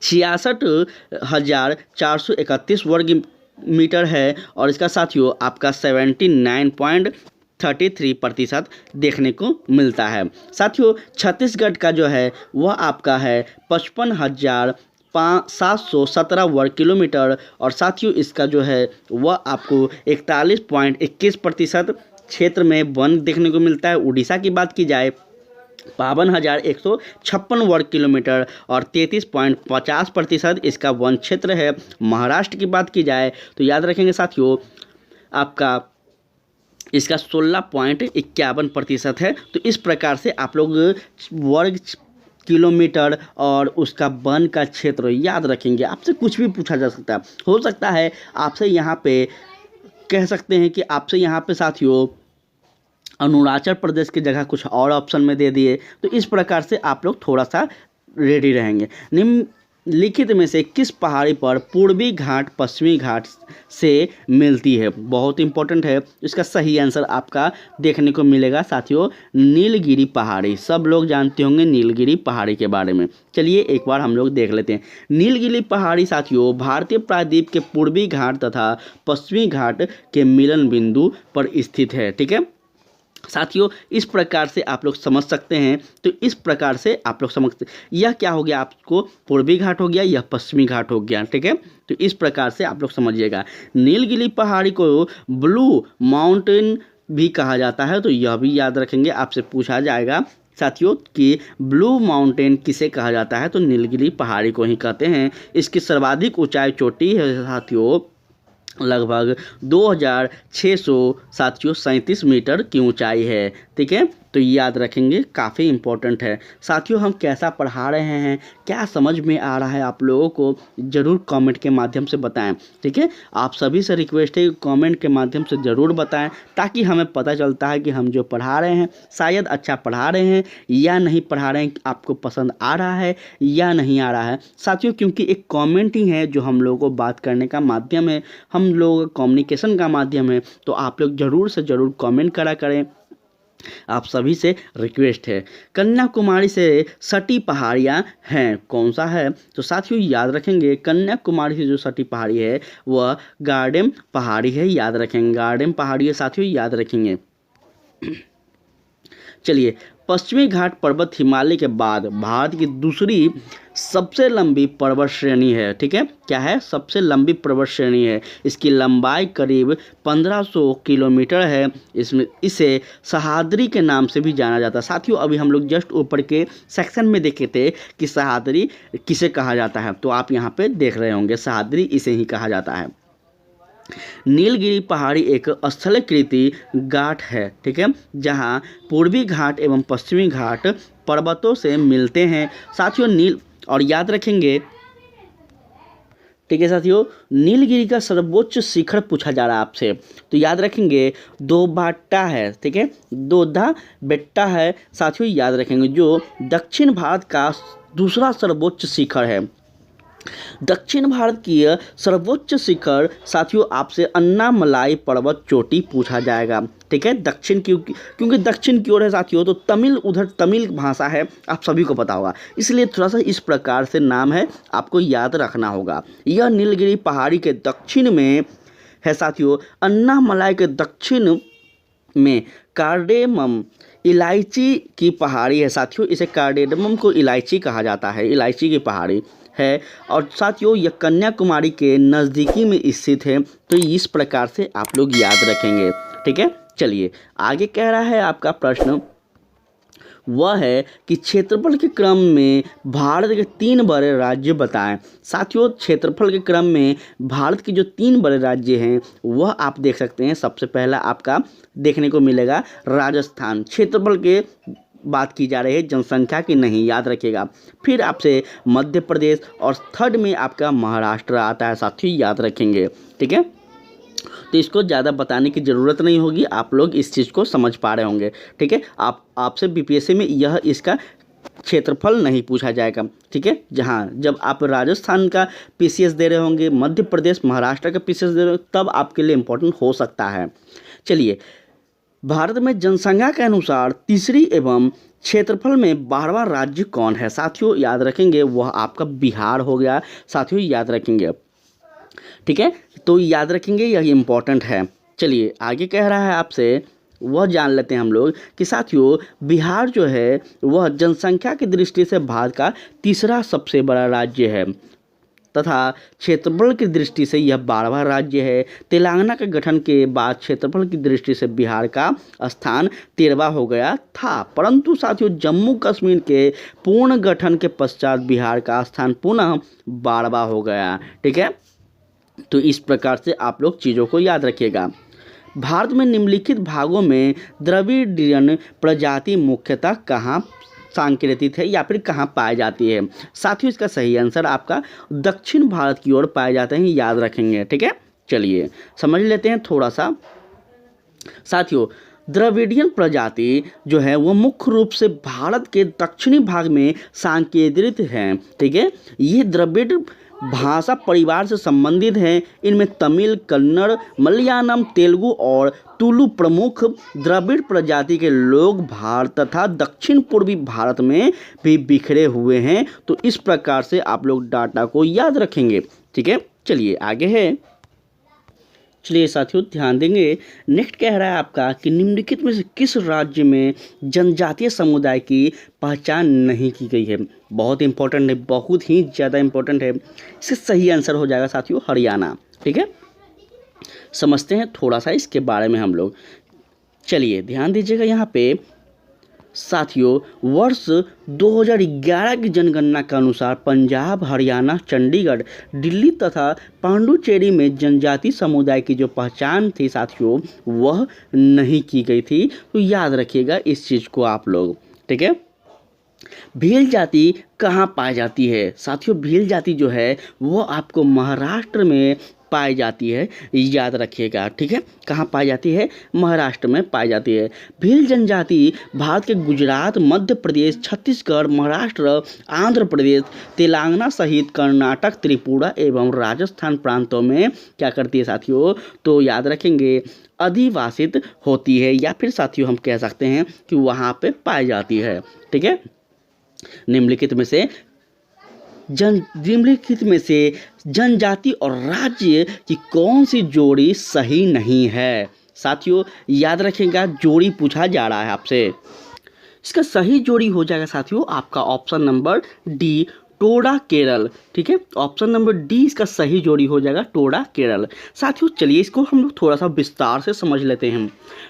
66,431 वर्ग मीटर है, और इसका साथियों आपका 79.33% देखने को मिलता है। साथियों छत्तीसगढ़ का जो है वह आपका है 55,717 वर्ग किलोमीटर, और साथियों इसका जो है वह आपको 41.21% क्षेत्र में वन देखने को मिलता है। उड़ीसा की बात की जाए 52,156 वर्ग किलोमीटर और 33.50% इसका वन क्षेत्र है। महाराष्ट्र की बात की जाए तो याद रखेंगे साथियों आपका इसका 16.51% है। तो इस प्रकार से आप लोग वर्ग किलोमीटर और उसका वन का क्षेत्र याद रखेंगे। आपसे कुछ भी पूछा जा सकता है, हो सकता है आपसे यहाँ पे कह सकते हैं कि आपसे यहाँ पे साथियों अरुणाचल प्रदेश की जगह कुछ और ऑप्शन में दे दिए, तो इस प्रकार से आप लोग थोड़ा सा रेडी रहेंगे। निम्नलिखित में से किस पहाड़ी पर पूर्वी घाट पश्चिमी घाट से मिलती है, बहुत इंपॉर्टेंट है। इसका सही आंसर आपका देखने को मिलेगा साथियों नीलगिरी पहाड़ी। सब लोग जानते होंगे नीलगिरी पहाड़ी के बारे में। चलिए एक बार हम लोग देख लेते हैं। नीलगिरी पहाड़ी साथियों भारतीय प्रायद्वीप के पूर्वी घाट तथा पश्चिमी घाट के मिलन बिंदु पर स्थित है। ठीक है साथियों, इस प्रकार से आप लोग समझ सकते हैं। तो इस प्रकार से आप लोग समझते, यह क्या हो गया आपको पूर्वी घाट हो गया, यह पश्चिमी घाट हो गया। ठीक है, तो इस प्रकार से आप लोग समझिएगा। नीलगिरी पहाड़ी को ब्लू माउंटेन भी कहा जाता है, तो यह भी याद रखेंगे, आपसे पूछा जाएगा साथियों कि ब्लू माउंटेन किसे कहा जाता है, तो नीलगिरी पहाड़ी को ही कहते हैं। इसकी सर्वाधिक ऊंचाई चोटी है साथियों लगभग 2,637 मीटर की ऊंचाई है। ठीक है, तो याद रखेंगे, काफ़ी इम्पोर्टेंट है। साथियों, हम कैसा पढ़ा रहे हैं, क्या समझ में आ रहा है आप लोगों को, ज़रूर कमेंट के माध्यम से बताएं। ठीक है, आप सभी से रिक्वेस्ट है कि कमेंट के माध्यम से ज़रूर बताएं, ताकि हमें पता चलता है कि हम जो पढ़ा रहे हैं शायद अच्छा पढ़ा रहे हैं या नहीं पढ़ा रहे हैं, आपको पसंद आ रहा है या नहीं आ रहा है। साथियों, क्योंकि एक कमेंट ही है जो हम लोगों को बात करने का माध्यम है, हम लोग कम्युनिकेशन का माध्यम है, तो आप लोग ज़रूर से ज़रूर कमेंट करा करें, आप सभी से रिक्वेस्ट है। कन्याकुमारी से सटी पहाड़ियाँ हैं, कौन सा है? तो साथियों याद रखेंगे, कन्याकुमारी से जो सटी पहाड़ी है वह गार्डेम पहाड़ी है, याद रखेंगे, गार्डेम पहाड़ी है साथियों, याद रखेंगे। चलिए, पश्चिमी घाट पर्वत हिमालय के बाद भारत की दूसरी सबसे लंबी पर्वत श्रेणी है। ठीक है, क्या है? सबसे लंबी पर्वत श्रेणी है। इसकी लंबाई करीब 1500 किलोमीटर है। इसे सह्याद्री के नाम से भी जाना जाता है। साथियों, अभी हम लोग जस्ट ऊपर के सेक्शन में देखे थे कि सह्याद्री किसे कहा जाता है, तो आप यहाँ पे देख रहे होंगे सह्याद्री इसे ही कहा जाता है। नीलगिरी पहाड़ी एक स्थलाकृति घाट है, ठीक है, जहां पूर्वी घाट एवं पश्चिमी घाट पर्वतों से मिलते हैं। साथियों, और याद रखेंगे, ठीक है साथियों, नीलगिरी का सर्वोच्च शिखर पूछा जा रहा है आपसे, तो याद रखेंगे दोबाट्टा है। ठीक है, दोधा बेट्टा है साथियों, याद रखेंगे, जो दक्षिण भारत का दूसरा सर्वोच्च शिखर है। दक्षिण भारत की सर्वोच्च शिखर साथियों आपसे अन्नामलाई पर्वत चोटी पूछा जाएगा। ठीक है, दक्षिण क्योंकि दक्षिण की ओर है साथियों, तो तमिल, उधर तमिल भाषा है, आप सभी को पता होगा, इसलिए थोड़ा सा इस प्रकार से नाम है, आपको याद रखना होगा। यह नीलगिरी पहाड़ी के दक्षिण में है साथियों। अन्नामलाई के दक्षिण में कार्डेमम इलायची की पहाड़ी है साथियों, इसे कार्डेमम को इलायची कहा जाता है, इलायची की पहाड़ी है। और साथियों, यह कन्याकुमारी के नज़दीकी में स्थित है, तो इस प्रकार से आप लोग याद रखेंगे। ठीक है, चलिए आगे कह रहा है आपका प्रश्न, वह है कि क्षेत्रफल के क्रम में भारत के 3 बड़े राज्य बताएं। साथियों, क्षेत्रफल के क्रम में भारत के जो 3 बड़े राज्य हैं वह आप देख सकते हैं। सबसे पहला आपका देखने को मिलेगा राजस्थान, क्षेत्रफल के बात की जा रही है, जनसंख्या की नहीं, याद रखिएगा। फिर आपसे मध्य प्रदेश, और थर्ड में आपका महाराष्ट्र आता है साथियों, याद रखेंगे। ठीक है, तो इसको ज़्यादा बताने की ज़रूरत नहीं होगी, आप लोग इस चीज़ को समझ पा रहे होंगे। ठीक है, आपसे बीपीएससी में यह इसका क्षेत्रफल नहीं पूछा जाएगा। ठीक है, जहाँ जब आप राजस्थान का पीसीएस दे रहे होंगे, मध्य प्रदेश, महाराष्ट्र का पीसीएस दे रहे होंगे, तब आपके लिए इम्पोर्टेंट हो सकता है। चलिए, भारत में जनसंख्या के अनुसार तीसरी एवं क्षेत्रफल में 12वां राज्य कौन है? साथियों याद रखेंगे, वह आपका बिहार हो गया साथियों, याद रखेंगे। ठीक है, तो याद रखेंगे, यह इम्पोर्टेंट है। चलिए आगे कह रहा है आपसे, वह जान लेते हैं हम लोग कि साथियों बिहार जो है वह जनसंख्या की दृष्टि से भारत का तीसरा सबसे बड़ा राज्य है, तथा क्षेत्रफल की दृष्टि से यह 12वां राज्य है। तेलंगाना के गठन के बाद क्षेत्रफल की दृष्टि से बिहार का स्थान 13वां हो गया था, परंतु साथियों जम्मू कश्मीर के पूर्ण गठन के पश्चात बिहार का स्थान पुनः 12वां हो गया। ठीक है, तो इस प्रकार से आप लोग चीज़ों को याद रखिएगा। भारत में निम्नलिखित भागों में द्रविडियन प्रजाति मुख्यतः कहाँ संकेतित है या फिर कहाँ पाई जाती है? साथियों, इसका सही आंसर आपका दक्षिण भारत की ओर पाए जाते हैं, याद रखेंगे। ठीक है, चलिए समझ लेते हैं थोड़ा सा। साथियों, द्रविडियन प्रजाति जो है वो मुख्य रूप से भारत के दक्षिणी भाग में संकेंद्रित है। ठीक है, ये द्रविड़ भाषा परिवार से संबंधित हैं। इनमें तमिल, कन्नड़, मलयालम, तेलुगु और तुलु प्रमुख द्रविड़ प्रजाति के लोग भारत तथा दक्षिण पूर्वी भारत में भी बिखरे हुए हैं। तो इस प्रकार से आप लोग डाटा को याद रखेंगे। ठीक है, चलिए आगे है। चलिए साथियों ध्यान देंगे, नेक्स्ट कह रहा है आपका कि निम्नलिखित में से किस राज्य में जनजातीय समुदाय की पहचान नहीं की गई है? बहुत इंपॉर्टेंट है, बहुत ही ज़्यादा इंपॉर्टेंट है। इसका सही आंसर हो जाएगा साथियों हरियाणा। ठीक है, समझते हैं थोड़ा सा इसके बारे में हम लोग। चलिए ध्यान दीजिएगा यहाँ पे, साथियों वर्ष 2011 की जनगणना के अनुसार पंजाब, हरियाणा, चंडीगढ़, दिल्ली तथा पांडुचेरी में जनजाति समुदाय की जो पहचान थी साथियों वह नहीं की गई थी। तो याद रखिएगा इस चीज़ को आप लोग, ठीक है। भील जाति कहाँ पाई जाती है साथियों? भील जाति जो है वो आपको महाराष्ट्र में पाई जाती है, याद रखिएगा, ठीक है। कहाँ पाई जाती है? महाराष्ट्र में पाई जाती है। भील जनजाति भारत के गुजरात, मध्य प्रदेश, छत्तीसगढ़, महाराष्ट्र, आंध्र प्रदेश, तेलंगाना सहित कर्नाटक, त्रिपुरा एवं राजस्थान प्रांतों में क्या करती है साथियों? तो याद रखेंगे अधिवासित होती है, या फिर साथियों हम कह सकते हैं कि वहाँ पे पाई जाती है, ठीक है। निम्नलिखित में से जनजाति और राज्य की कौन सी जोड़ी सही नहीं है? साथियों याद रखिएगा जोड़ी पूछा जा रहा है आपसे। इसका सही जोड़ी हो जाएगा साथियों आपका option number D, Toda Kerala, ठीक है। ऑप्शन नंबर डी इसका सही जोड़ी हो जाएगा, टोडा केरल। साथियों चलिए इसको हम लोग थोड़ा सा विस्तार से समझ लेते हैं,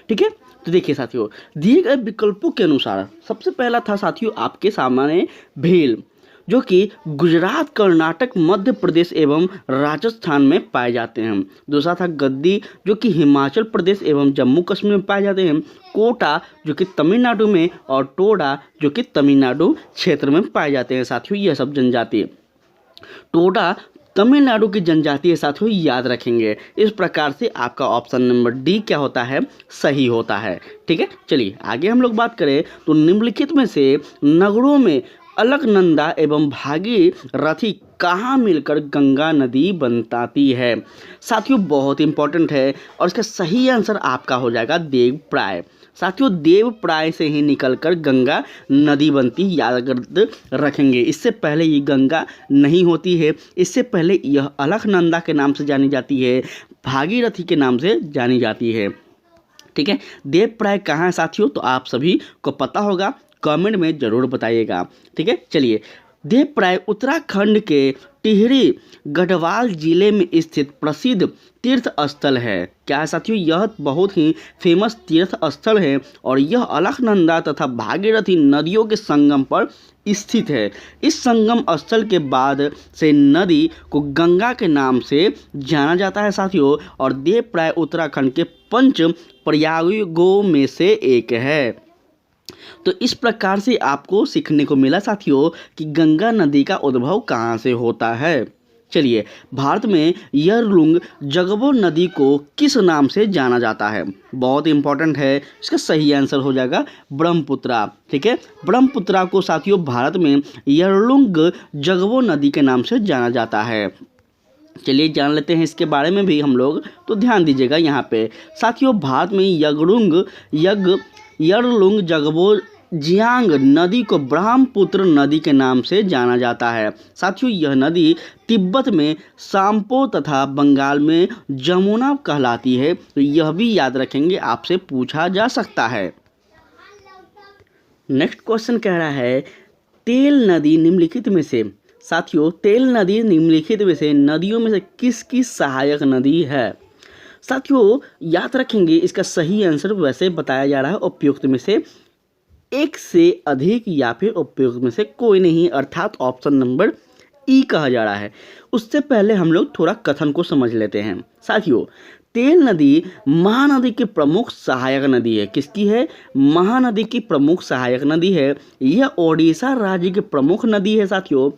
ठीक है। तो देखिए साथियों दिए गए विकल्पों के अनुसार सबसे पहला था साथियों आपके सामने भील, जो कि गुजरात, कर्नाटक, मध्य प्रदेश एवं राजस्थान में पाए जाते हैं। दूसरा था गद्दी, जो कि हिमाचल प्रदेश एवं जम्मू कश्मीर में पाए जाते हैं। कोटा जो कि तमिलनाडु में, और टोडा जो कि तमिलनाडु क्षेत्र में पाए जाते हैं। साथियों यह सब जनजाति, टोडा तमिलनाडु की जनजाति है साथियों, याद रखेंगे। इस प्रकार से आपका ऑप्शन नंबर डी क्या होता है? सही होता है, ठीक है। चलिए आगे हम लोग बात करें तो निम्नलिखित में से नगरों में अलकनंदा एवं भागीरथी कहाँ मिलकर गंगा नदी बनती है? साथियों बहुत इंपॉर्टेंट है और इसका सही आंसर आपका हो जाएगा देवप्राय। साथियों देवप्राय से ही निकलकर गंगा नदी बनती, याद रखेंगे। इससे पहले ये गंगा नहीं होती है, इससे पहले यह अलकनंदा के नाम से जानी जाती है, भागीरथी के नाम से जानी जाती है, ठीक है। देवप्राय कहाँ है साथियों? तो आप सभी को पता होगा, कमेंट में जरूर बताइएगा, ठीक है। चलिए देवप्राय उत्तराखंड के टिहरी गढ़वाल जिले में स्थित प्रसिद्ध तीर्थ स्थल है। क्या है साथियों? यह बहुत ही फेमस तीर्थ स्थल है और यह अलकनंदा तथा भागीरथी नदियों के संगम पर स्थित है। इस संगम स्थल के बाद से नदी को गंगा के नाम से जाना जाता है साथियों, और देवप्राय उत्तराखंड के पंच प्रयागों में से एक है। तो इस प्रकार से आपको सीखने को मिला साथियों कि गंगा नदी का उद्भव कहाँ से होता है। चलिए भारत में यरलुंग जगबो नदी को किस नाम से जाना जाता है? बहुत इंपॉर्टेंट है, इसका सही आंसर हो जाएगा ब्रह्मपुत्रा, ठीक है। ब्रह्मपुत्रा को साथियों भारत में यरलुंग जगबो नदी के नाम से जाना जाता है। चलिए जान लेते हैं इसके बारे में भी हम लोग, तो ध्यान दीजिएगा यहाँ पे साथियों भारत में यरलुंग जगबो जियांग नदी को ब्रह्मपुत्र नदी के नाम से जाना जाता है। साथियों यह नदी तिब्बत में साम्पो तथा बंगाल में जमुना कहलाती है। तो यह भी याद रखेंगे, आपसे पूछा जा सकता है। नेक्स्ट क्वेश्चन कह रहा है तेल नदी निम्नलिखित में से, साथियों तेल नदी निम्नलिखित में से नदियों में से किसकी सहायक नदी है? साथियों याद रखेंगे इसका सही आंसर वैसे बताया जा रहा है उपयुक्त में से एक से अधिक या फिर उपयुक्त में से कोई नहीं, अर्थात ऑप्शन नंबर ई कहा जा रहा है। उससे पहले हम लोग थोड़ा कथन को समझ लेते हैं। साथियों तेल नदी महानदी की प्रमुख सहायक नदी है। किसकी है? महानदी की प्रमुख सहायक नदी है। यह ओडिशा राज्य की प्रमुख नदी है साथियों,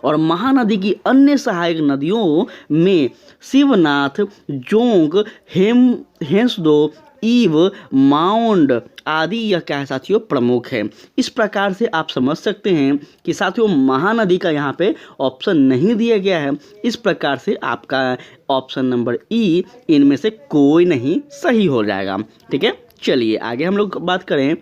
और महानदी की अन्य सहायक नदियों में शिवनाथ, जोंग, हेंसदो, ईव, माउंड आदि यह क्या है साथियों प्रमुख है। इस प्रकार से आप समझ सकते हैं कि साथियों महानदी का यहाँ पे ऑप्शन नहीं दिया गया है। इस प्रकार से आपका ऑप्शन नंबर ई इनमें से कोई नहीं सही हो जाएगा, ठीक है। चलिए आगे हम लोग बात करें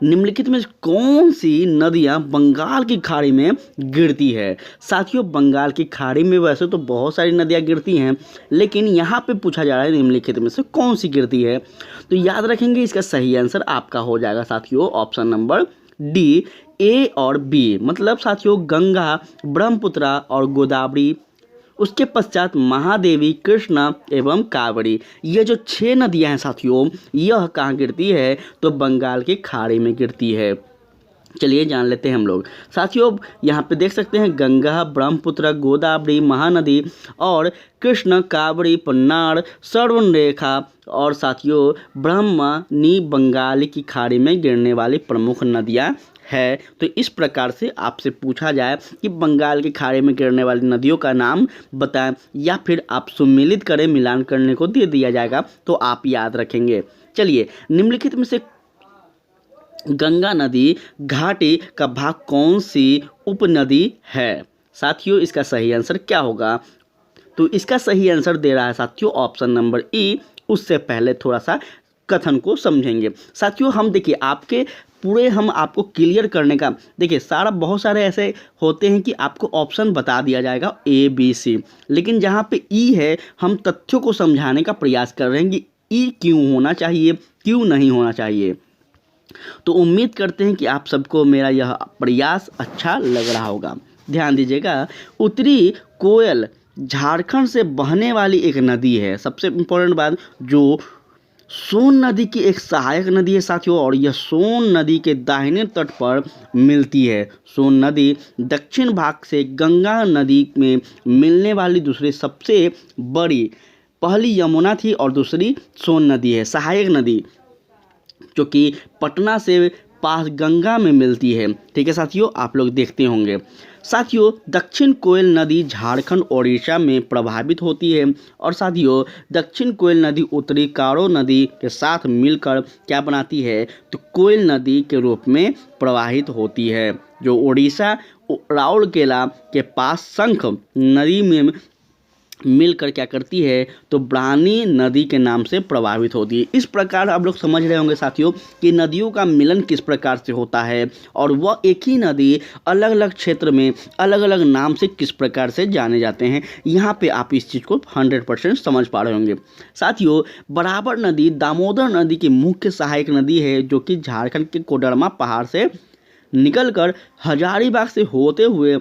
निम्नलिखित में कौन सी नदियां बंगाल की खाड़ी में गिरती है? साथियों बंगाल की खाड़ी में वैसे तो बहुत सारी नदियां गिरती हैं, लेकिन यहाँ पे पूछा जा रहा है निम्नलिखित में से कौन सी गिरती है। तो याद रखेंगे इसका सही आंसर आपका हो जाएगा साथियों ऑप्शन नंबर डी, ए और बी। मतलब साथियों गंगा, ब्रह्मपुत्रा और गोदावरी उसके पश्चात महादेवी, कृष्णा एवं कावेरी। ये जो 6 नदियां हैं साथियों, यह कहाँ गिरती है? तो बंगाल की खाड़ी में गिरती है। चलिए जान लेते हैं हम लोग। साथियों यहाँ पे देख सकते हैं गंगा, ब्रह्मपुत्र, गोदावरी, महानदी और कृष्ण, कावेरी, पन्नार, स्वर्णरेखा और साथियों ब्रह्मणी बंगाल की खाड़ी में गिरने वाली प्रमुख नदियाँ है। तो इस प्रकार से आपसे पूछा जाए कि बंगाल की खाड़ी में गिरने वाली नदियों का नाम बताएं या फिर आप सम्मिलित करें, मिलान करने को दे दिया जाएगा तो आप याद रखेंगे। चलिए, निम्नलिखित में से गंगा नदी घाटी का भाग कौन सी उपनदी है? साथियों इसका सही आंसर क्या होगा? तो इसका सही आंसर दे रहा है साथियों ऑप्शन नंबर ई। उससे पहले थोड़ा सा कथन को समझेंगे। साथियों हम देखिए आपके पूरे हम आपको क्लियर करने का, देखिए बहुत सारे ऐसे होते हैं कि आपको ऑप्शन बता दिया जाएगा ए बी सी, लेकिन जहाँ पे ई है हम तथ्यों को समझाने का प्रयास कर रहे हैं कि ई क्यों होना चाहिए, क्यों नहीं होना चाहिए। तो उम्मीद करते हैं कि आप सबको मेरा यह प्रयास अच्छा लग रहा होगा। ध्यान दीजिएगा, उत्तरी कोयल झारखंड से बहने वाली एक नदी है। सबसे इम्पोर्टेंट बात, जो सोन नदी की एक सहायक नदी है साथियों, और यह सोन नदी के दाहिने तट पर मिलती है। सोन नदी दक्षिण भाग से गंगा नदी में मिलने वाली दूसरी सबसे बड़ी, पहली यमुना थी और दूसरी सोन नदी है, सहायक नदी, जो कि पटना से पास गंगा में मिलती है। ठीक है साथियों, आप लोग देखते होंगे। साथियों दक्षिण कोयल नदी झारखंड ओडिशा में प्रभावित होती है, और साथियों दक्षिण कोयल नदी उत्तरी कारो नदी के साथ मिलकर क्या बनाती है? तो कोयल नदी के रूप में प्रवाहित होती है, जो ओडिशा राउरकेला के पास शंख नदी में मिलकर क्या करती है? तो ब्राह्मणी नदी के नाम से प्रभावित होती है। इस प्रकार आप लोग समझ रहे होंगे साथियों कि नदियों का मिलन किस प्रकार से होता है, और वह एक ही नदी अलग अलग क्षेत्र में अलग अलग नाम से किस प्रकार से जाने जाते हैं। यहाँ पे आप इस चीज़ को 100% समझ पा रहे होंगे। साथियों बराबर नदी दामोदर नदी की मुख्य सहायक नदी है, जो कि झारखंड के कोडरमा पहाड़ से निकलकर हजारीबाग से होते हुए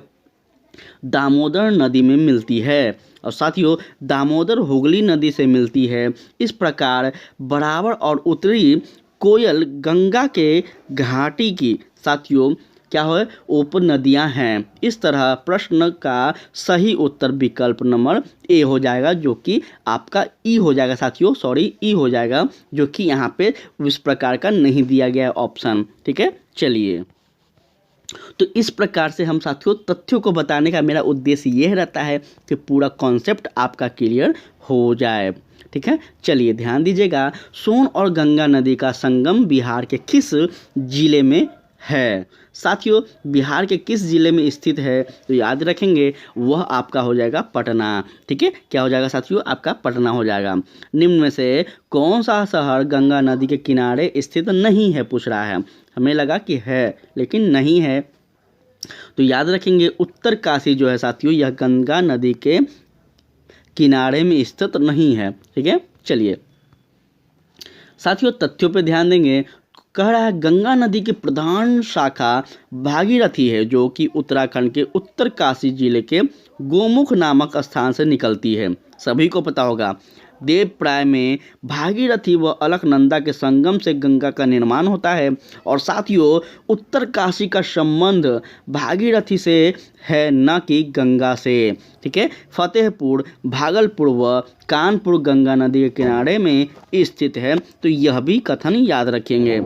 दामोदर नदी में मिलती है, और साथियों दामोदर हुगली नदी से मिलती है। इस प्रकार बराबर और उत्तरी कोयल गंगा के घाटी की साथियों क्या है? उपनदियां हैं। इस तरह प्रश्न का सही उत्तर विकल्प नंबर ए हो जाएगा, जो कि आपका ई हो जाएगा साथियों, सॉरी ई हो जाएगा, जो कि यहाँ पे इस प्रकार का नहीं दिया गया है ऑप्शन। ठीक है, चलिए तो इस प्रकार से हम साथियों तथ्यों को बताने का मेरा उद्देश्य यह रहता है कि पूरा कॉन्सेप्ट आपका क्लियर हो जाए। ठीक है, चलिए ध्यान दीजिएगा, सोन और गंगा नदी का संगम बिहार के किस जिले में है? साथियों बिहार के किस जिले में स्थित है? तो याद रखेंगे वह आपका हो जाएगा पटना। ठीक है, क्या हो जाएगा साथियों? आपका पटना हो जाएगा। निम्न में से कौन सा शहर गंगा नदी के किनारे स्थित नहीं है? पूछ रहा है। हमें लगा कि है लेकिन नहीं है, तो याद रखेंगे उत्तर काशी जो है साथियों यह गंगा नदी के किनारे में स्थित नहीं है। ठीक है, चलिए साथियों तथ्यों पे ध्यान देंगे। कह रहा है गंगा नदी की प्रधान शाखा भागीरथी है, जो कि उत्तराखंड के उत्तर काशी जिले के गोमुख नामक स्थान से निकलती है। सभी को पता होगा देवप्राय में भागीरथी व अलकनंदा के संगम से गंगा का निर्माण होता है, और साथियों उत्तर काशी का संबंध भागीरथी से है, न कि गंगा से। ठीक है, फतेहपुर, भागलपुर व कानपुर गंगा नदी के किनारे में स्थित है, तो यह भी कथन याद रखेंगे।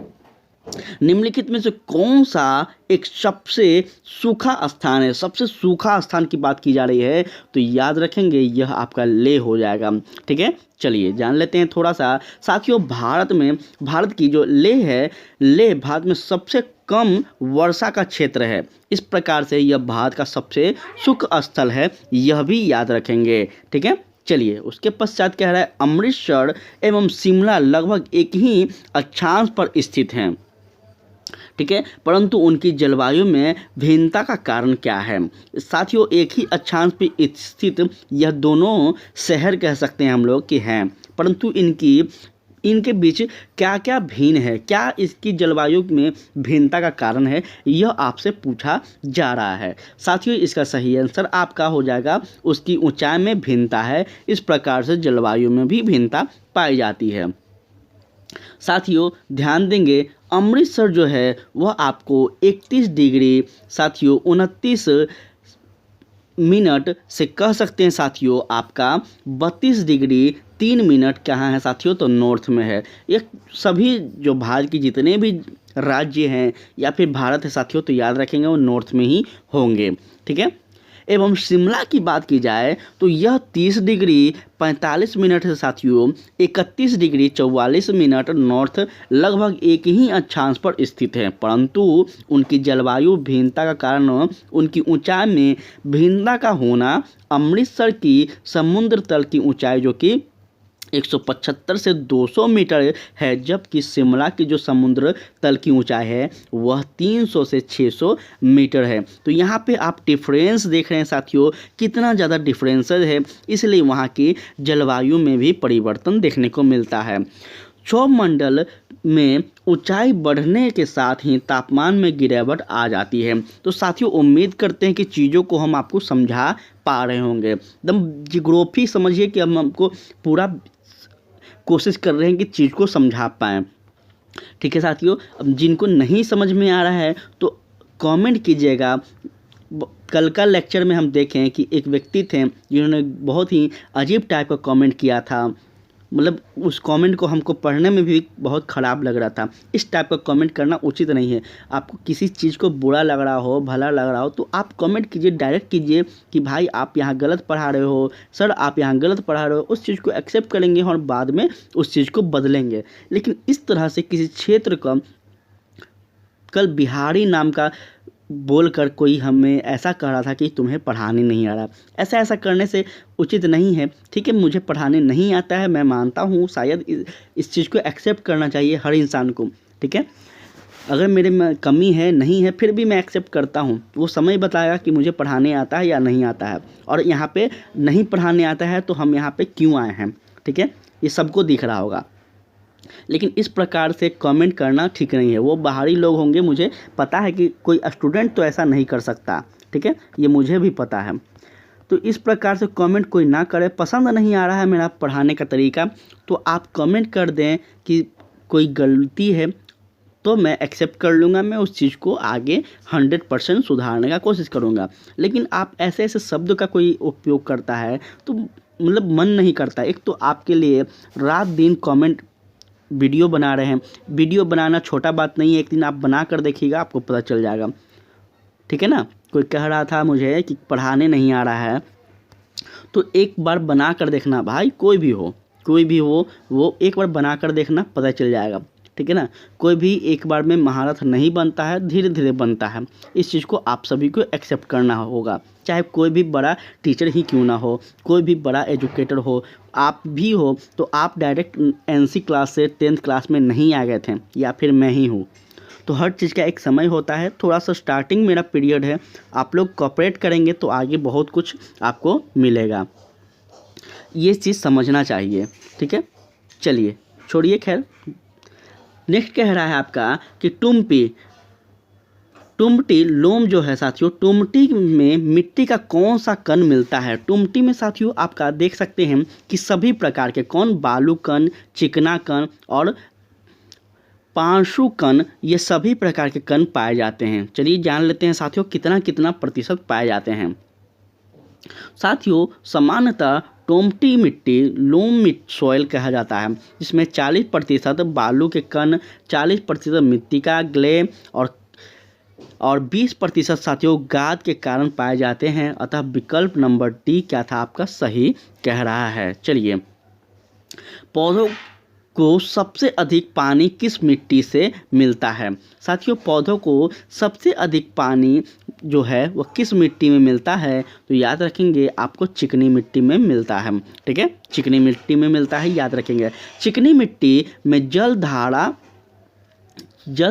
निम्नलिखित में से कौन सा एक सबसे सूखा स्थान है? सबसे सूखा स्थान की बात की जा रही है, तो याद रखेंगे यह आपका लेह हो जाएगा। ठीक है, चलिए जान लेते हैं थोड़ा सा। साथियों भारत की जो लेह है, लेह भारत में सबसे कम वर्षा का क्षेत्र है। इस प्रकार से यह भारत का सबसे शुष्क स्थल है, यह भी याद रखेंगे। ठीक है, चलिए उसके पश्चात कह रहा है अमृतसर एवं शिमला लगभग एक ही अक्षांश पर स्थित हैं। ठीक है, परंतु उनकी जलवायु में भिन्नता का कारण क्या है? साथियों एक ही अक्षांश पर स्थित यह दोनों शहर कह सकते हैं हम लोग कि हैं, परंतु इनके बीच क्या क्या भिन्न है, क्या इसकी जलवायु में भिन्नता का कारण है, यह आपसे पूछा जा रहा है। साथियों इसका सही आंसर आपका हो जाएगा उसकी ऊंचाई में भिन्नता है। इस प्रकार से जलवायु में भी भिन्नता पाई जाती है। साथियों ध्यान देंगे, अमृतसर जो है वह आपको 31 डिग्री साथियों 29 मिनट से कह सकते हैं साथियों आपका 32 डिग्री 3 मिनट कहाँ है साथियों, तो नॉर्थ में है। ये सभी जो भारत की जितने भी राज्य हैं या फिर भारत है साथियों, तो याद रखेंगे वो नॉर्थ में ही होंगे, ठीक है। एवं शिमला की बात की जाए तो यह 30 डिग्री 45 मिनट से साथियों 31 डिग्री 44 मिनट नॉर्थ लगभग एक ही अक्षांश पर स्थित है, परंतु उनकी जलवायु भिन्नता का कारण उनकी ऊंचाई में भिन्नता का होना, अमृतसर की समुद्र तल की ऊंचाई जो कि 175 से 200 मीटर है, जबकि शिमला की जो समुद्र तल की ऊंचाई है वह 300 से 600 मीटर है। तो यहाँ पे आप डिफरेंस देख रहे हैं साथियों, कितना ज़्यादा डिफरेंस है, इसलिए वहाँ की जलवायु में भी परिवर्तन देखने को मिलता है। क्षोभ मंडल में ऊंचाई बढ़ने के साथ ही तापमान में गिरावट आ जाती है। तो साथियों उम्मीद करते हैं कि चीज़ों को हम आपको समझा पा रहे होंगे। एकदम जियोग्राफी समझिए कि हम हमको पूरा कोशिश कर रहे हैं कि चीज़ को समझा पाएँ, ठीक है साथियों। अब जिनको नहीं समझ में आ रहा है तो कमेंट कीजिएगा। कल का लेक्चर में हम देखें कि एक व्यक्ति थे जिन्होंने बहुत ही अजीब टाइप का कमेंट किया था, मतलब उस कमेंट को हमको पढ़ने में भी बहुत ख़राब लग रहा था। इस टाइप का कमेंट करना उचित नहीं है। आपको किसी चीज़ को बुरा लग रहा हो, भला लग रहा हो, तो आप कमेंट कीजिए, डायरेक्ट कीजिए कि भाई आप यहाँ गलत पढ़ा रहे हो, सर आप यहाँ गलत पढ़ा रहे हो। उस चीज़ को एक्सेप्ट करेंगे और बाद में उस चीज़ को बदलेंगे। लेकिन इस तरह से किसी क्षेत्र का, कल बिहारी नाम का बोलकर कोई हमें ऐसा कह रहा था कि तुम्हें पढ़ाने नहीं आ रहा, ऐसा करने से उचित नहीं है, ठीक है। मुझे पढ़ाने नहीं आता है, मैं मानता हूँ, शायद इस चीज़ को एक्सेप्ट करना चाहिए हर इंसान को, ठीक है। अगर मेरे में कमी है, नहीं है, फिर भी मैं एक्सेप्ट करता हूँ। वो समय बताएगा कि मुझे पढ़ाने आता है या नहीं आता है, और यहाँ पे नहीं पढ़ाने आता है तो हम यहाँ पे क्यों आए हैं, ठीक है। ये सबको दिख रहा होगा। लेकिन इस प्रकार से कमेंट करना ठीक नहीं है। वो बाहरी लोग होंगे, मुझे पता है कि कोई स्टूडेंट तो ऐसा नहीं कर सकता, ठीक है, ये मुझे भी पता है। तो इस प्रकार से कमेंट कोई ना करे। पसंद नहीं आ रहा है मेरा पढ़ाने का तरीका तो आप कमेंट कर दें कि कोई गलती है, तो मैं एक्सेप्ट कर लूँगा, मैं उस चीज़ को आगे 100% सुधारने का कोशिश करूँगा। लेकिन आप ऐसे ऐसे शब्द का कोई उपयोग करता है तो मतलब मन नहीं करता। एक तो आपके लिए रात दिन कमेंट वीडियो बना रहे हैं, वीडियो बनाना छोटा बात नहीं है, एक दिन आप बना कर देखिएगा, आपको पता चल जाएगा, ठीक है ना। कोई कह रहा था मुझे कि पढ़ाने नहीं आ रहा है, तो एक बार बना कर देखना भाई, कोई भी हो वो एक बार बना कर देखना, पता चल जाएगा, ठीक है ना। कोई भी एक बार में महारथ नहीं बनता है, धीरे धीरे बनता है। इस चीज़ को आप सभी को एक्सेप्ट करना होगा, चाहे कोई भी बड़ा टीचर ही क्यों ना हो, कोई भी बड़ा एजुकेटर हो, आप भी हो, तो आप डायरेक्ट NC क्लास से 10th क्लास में नहीं आ गए थे, या फिर मैं ही हूँ। तो हर चीज़ का एक समय होता है। थोड़ा सा स्टार्टिंग मेरा पीरियड है, आप लोग कोऑपरेट करेंगे तो आगे बहुत कुछ आपको मिलेगा, ये चीज़ समझना चाहिए, ठीक है। चलिए छोड़िए, खैर नेक्स्ट कह रहा है आपका कि टुमटी लोम जो है साथियों, टुमटी में मिट्टी का कौन सा कण मिलता है। टुमटी में साथियों आपका देख सकते हैं कि सभी प्रकार के कण, बालू कण, चिकना कण और पांशु कण, ये सभी प्रकार के कण पाए जाते हैं। चलिए जान लेते हैं साथियों कितना प्रतिशत पाए जाते हैं। साथियों सामान्यतः टोमटी मिट्टी लोम सॉइल कहा जाता है, जिसमें 40% बालू के कण, 40% मिट्टी का ग्ले और 20% साथियों गाद के कारण पाए जाते हैं। अतः विकल्प नंबर डी क्या था आपका, सही कह रहा है। चलिए, पौधों को सबसे अधिक पानी किस मिट्टी से मिलता है। साथियों पौधों को सबसे अधिक पानी जो है वह किस मिट्टी में मिलता है, तो याद रखेंगे आपको चिकनी मिट्टी में मिलता है, ठीक है, चिकनी मिट्टी में मिलता है, याद रखेंगे। चिकनी मिट्टी में जल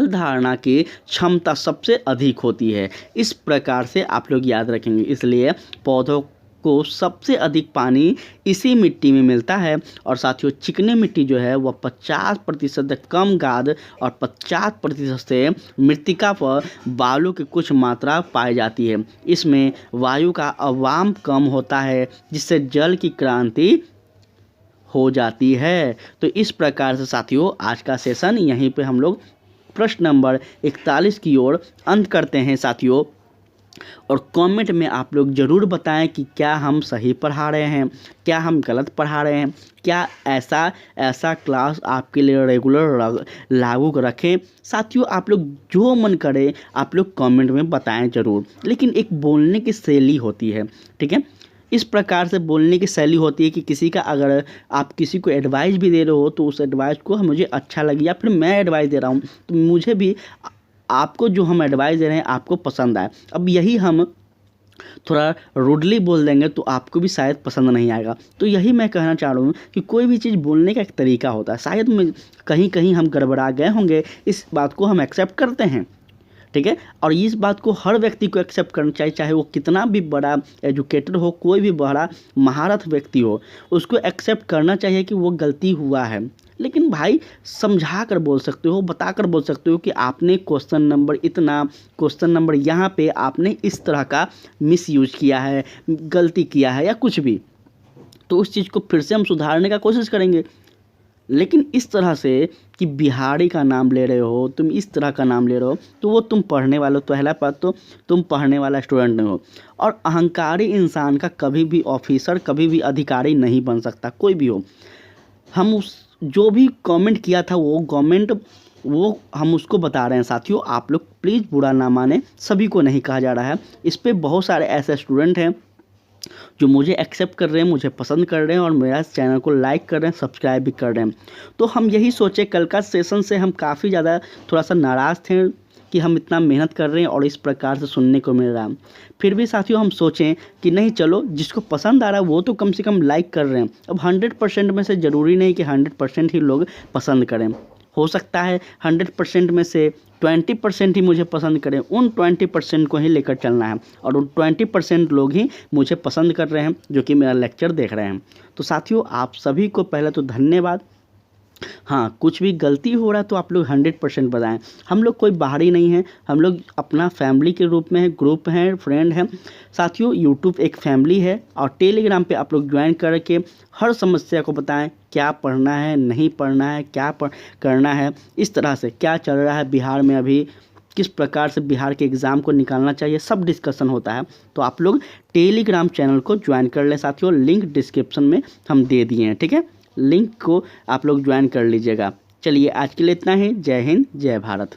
धारणा की क्षमता सबसे अधिक होती है। इस प्रकार से आप लोग याद रखेंगे, इसलिए पौधों को सबसे अधिक पानी इसी मिट्टी में मिलता है। और साथियों चिकनी मिट्टी जो है वह 50% कम गाद और 50% से मृत्तिका पर बालू की कुछ मात्रा पाई जाती है। इसमें वायु का अवाम कम होता है जिससे जल की क्रांति हो जाती है। तो इस प्रकार से साथियों आज का सेशन यहीं पे हम लोग प्रश्न नंबर 41 की ओर अंत करते हैं साथियों। और कमेंट में आप लोग ज़रूर बताएं कि क्या हम सही पढ़ा रहे हैं, क्या हम गलत पढ़ा रहे हैं, क्या ऐसा क्लास आपके लिए रेगुलर लागू रखें। साथियों आप लोग जो मन करे आप लोग कमेंट में बताएं ज़रूर। लेकिन एक बोलने की शैली होती है, ठीक है, इस प्रकार से बोलने की शैली होती है कि किसी का अगर आप किसी को एडवाइस भी दे रहे हो तो उस एडवाइस को मुझे अच्छा लगे, या फिर मैं एडवाइस दे रहा हूँ तो मुझे भी आपको जो हम एडवाइस दे रहे हैं आपको पसंद आए। अब यही हम थोड़ा रूडली बोल देंगे तो आपको भी शायद पसंद नहीं आएगा। तो यही मैं कहना चाह रहा हूँ कि कोई भी चीज़ बोलने का एक तरीका होता है। शायद में कहीं हम गड़बड़ा गए होंगे, इस बात को हम एक्सेप्ट करते हैं, ठीक है। और इस बात को हर व्यक्ति को एक्सेप्ट करना चाहिए, चाहे वो कितना भी बड़ा एजुकेटेड हो, कोई भी बड़ा महारथ व्यक्ति हो, उसको एक्सेप्ट करना चाहिए कि वो गलती हुआ है। लेकिन भाई समझा कर बोल सकते हो, बता कर बोल सकते हो कि आपने क्वेश्चन नंबर यहाँ पे आपने इस तरह का मिसयूज किया है, गलती किया है या कुछ भी, तो उस चीज़ को फिर से हम सुधारने का कोशिश करेंगे। लेकिन इस तरह से कि बिहारी का नाम ले रहे हो, तुम इस तरह का नाम ले रहे हो, तो वो तुम पढ़ने वाले हो, पहला बात तो तुम पढ़ने वाला स्टूडेंट नहीं हो। और अहंकारी इंसान का कभी भी ऑफिसर, कभी भी अधिकारी नहीं बन सकता, कोई भी हो। हम उस जो भी कमेंट किया था वो हम उसको बता रहे हैं साथियों। आप लोग प्लीज़ बुरा ना माने, सभी को नहीं कहा जा रहा है। इस पे बहुत सारे ऐसे स्टूडेंट हैं जो मुझे एक्सेप्ट कर रहे हैं, मुझे पसंद कर रहे हैं और मेरा चैनल को लाइक कर रहे हैं, सब्सक्राइब भी कर रहे हैं। तो हम यही सोचे, कल का सेशन से हम काफ़ी ज़्यादा थोड़ा सा नाराज़ थे कि हम इतना मेहनत कर रहे हैं और इस प्रकार से सुनने को मिल रहा है। फिर भी साथियों हम सोचें कि नहीं, चलो जिसको पसंद आ रहा है वो तो कम से कम लाइक कर रहे हैं। अब 100% में से ज़रूरी नहीं कि 100% ही लोग पसंद करें, हो सकता है 100% में से 20% ही मुझे पसंद करें। उन 20% को ही लेकर चलना है और उन 20% लोग ही मुझे पसंद कर रहे हैं जो कि मेरा लेक्चर देख रहे हैं। तो साथियों आप सभी को पहले तो धन्यवाद। हाँ, कुछ भी गलती हो रहा है तो आप लोग 100% बताएं। हम लोग कोई बाहरी नहीं हैं, हम लोग अपना फैमिली के रूप में है, ग्रुप हैं, फ्रेंड हैं। साथियों यूट्यूब एक फैमिली है और टेलीग्राम पे आप लोग ज्वाइन करके हर समस्या को बताएं, क्या पढ़ना है, नहीं पढ़ना है, क्या करना है, इस तरह से क्या चल रहा है बिहार में अभी, किस प्रकार से बिहार के एग्ज़ाम को निकालना चाहिए, सब डिस्कशन होता है। तो आप लोग टेलीग्राम चैनल को ज्वाइन कर लें साथियों, लिंक डिस्क्रिप्शन में हम दे दिए हैं, ठीक है। लिंक को आप लोग ज्वाइन कर लीजिएगा। चलिए आज के लिए इतना ही। जय हिंद, जय भारत।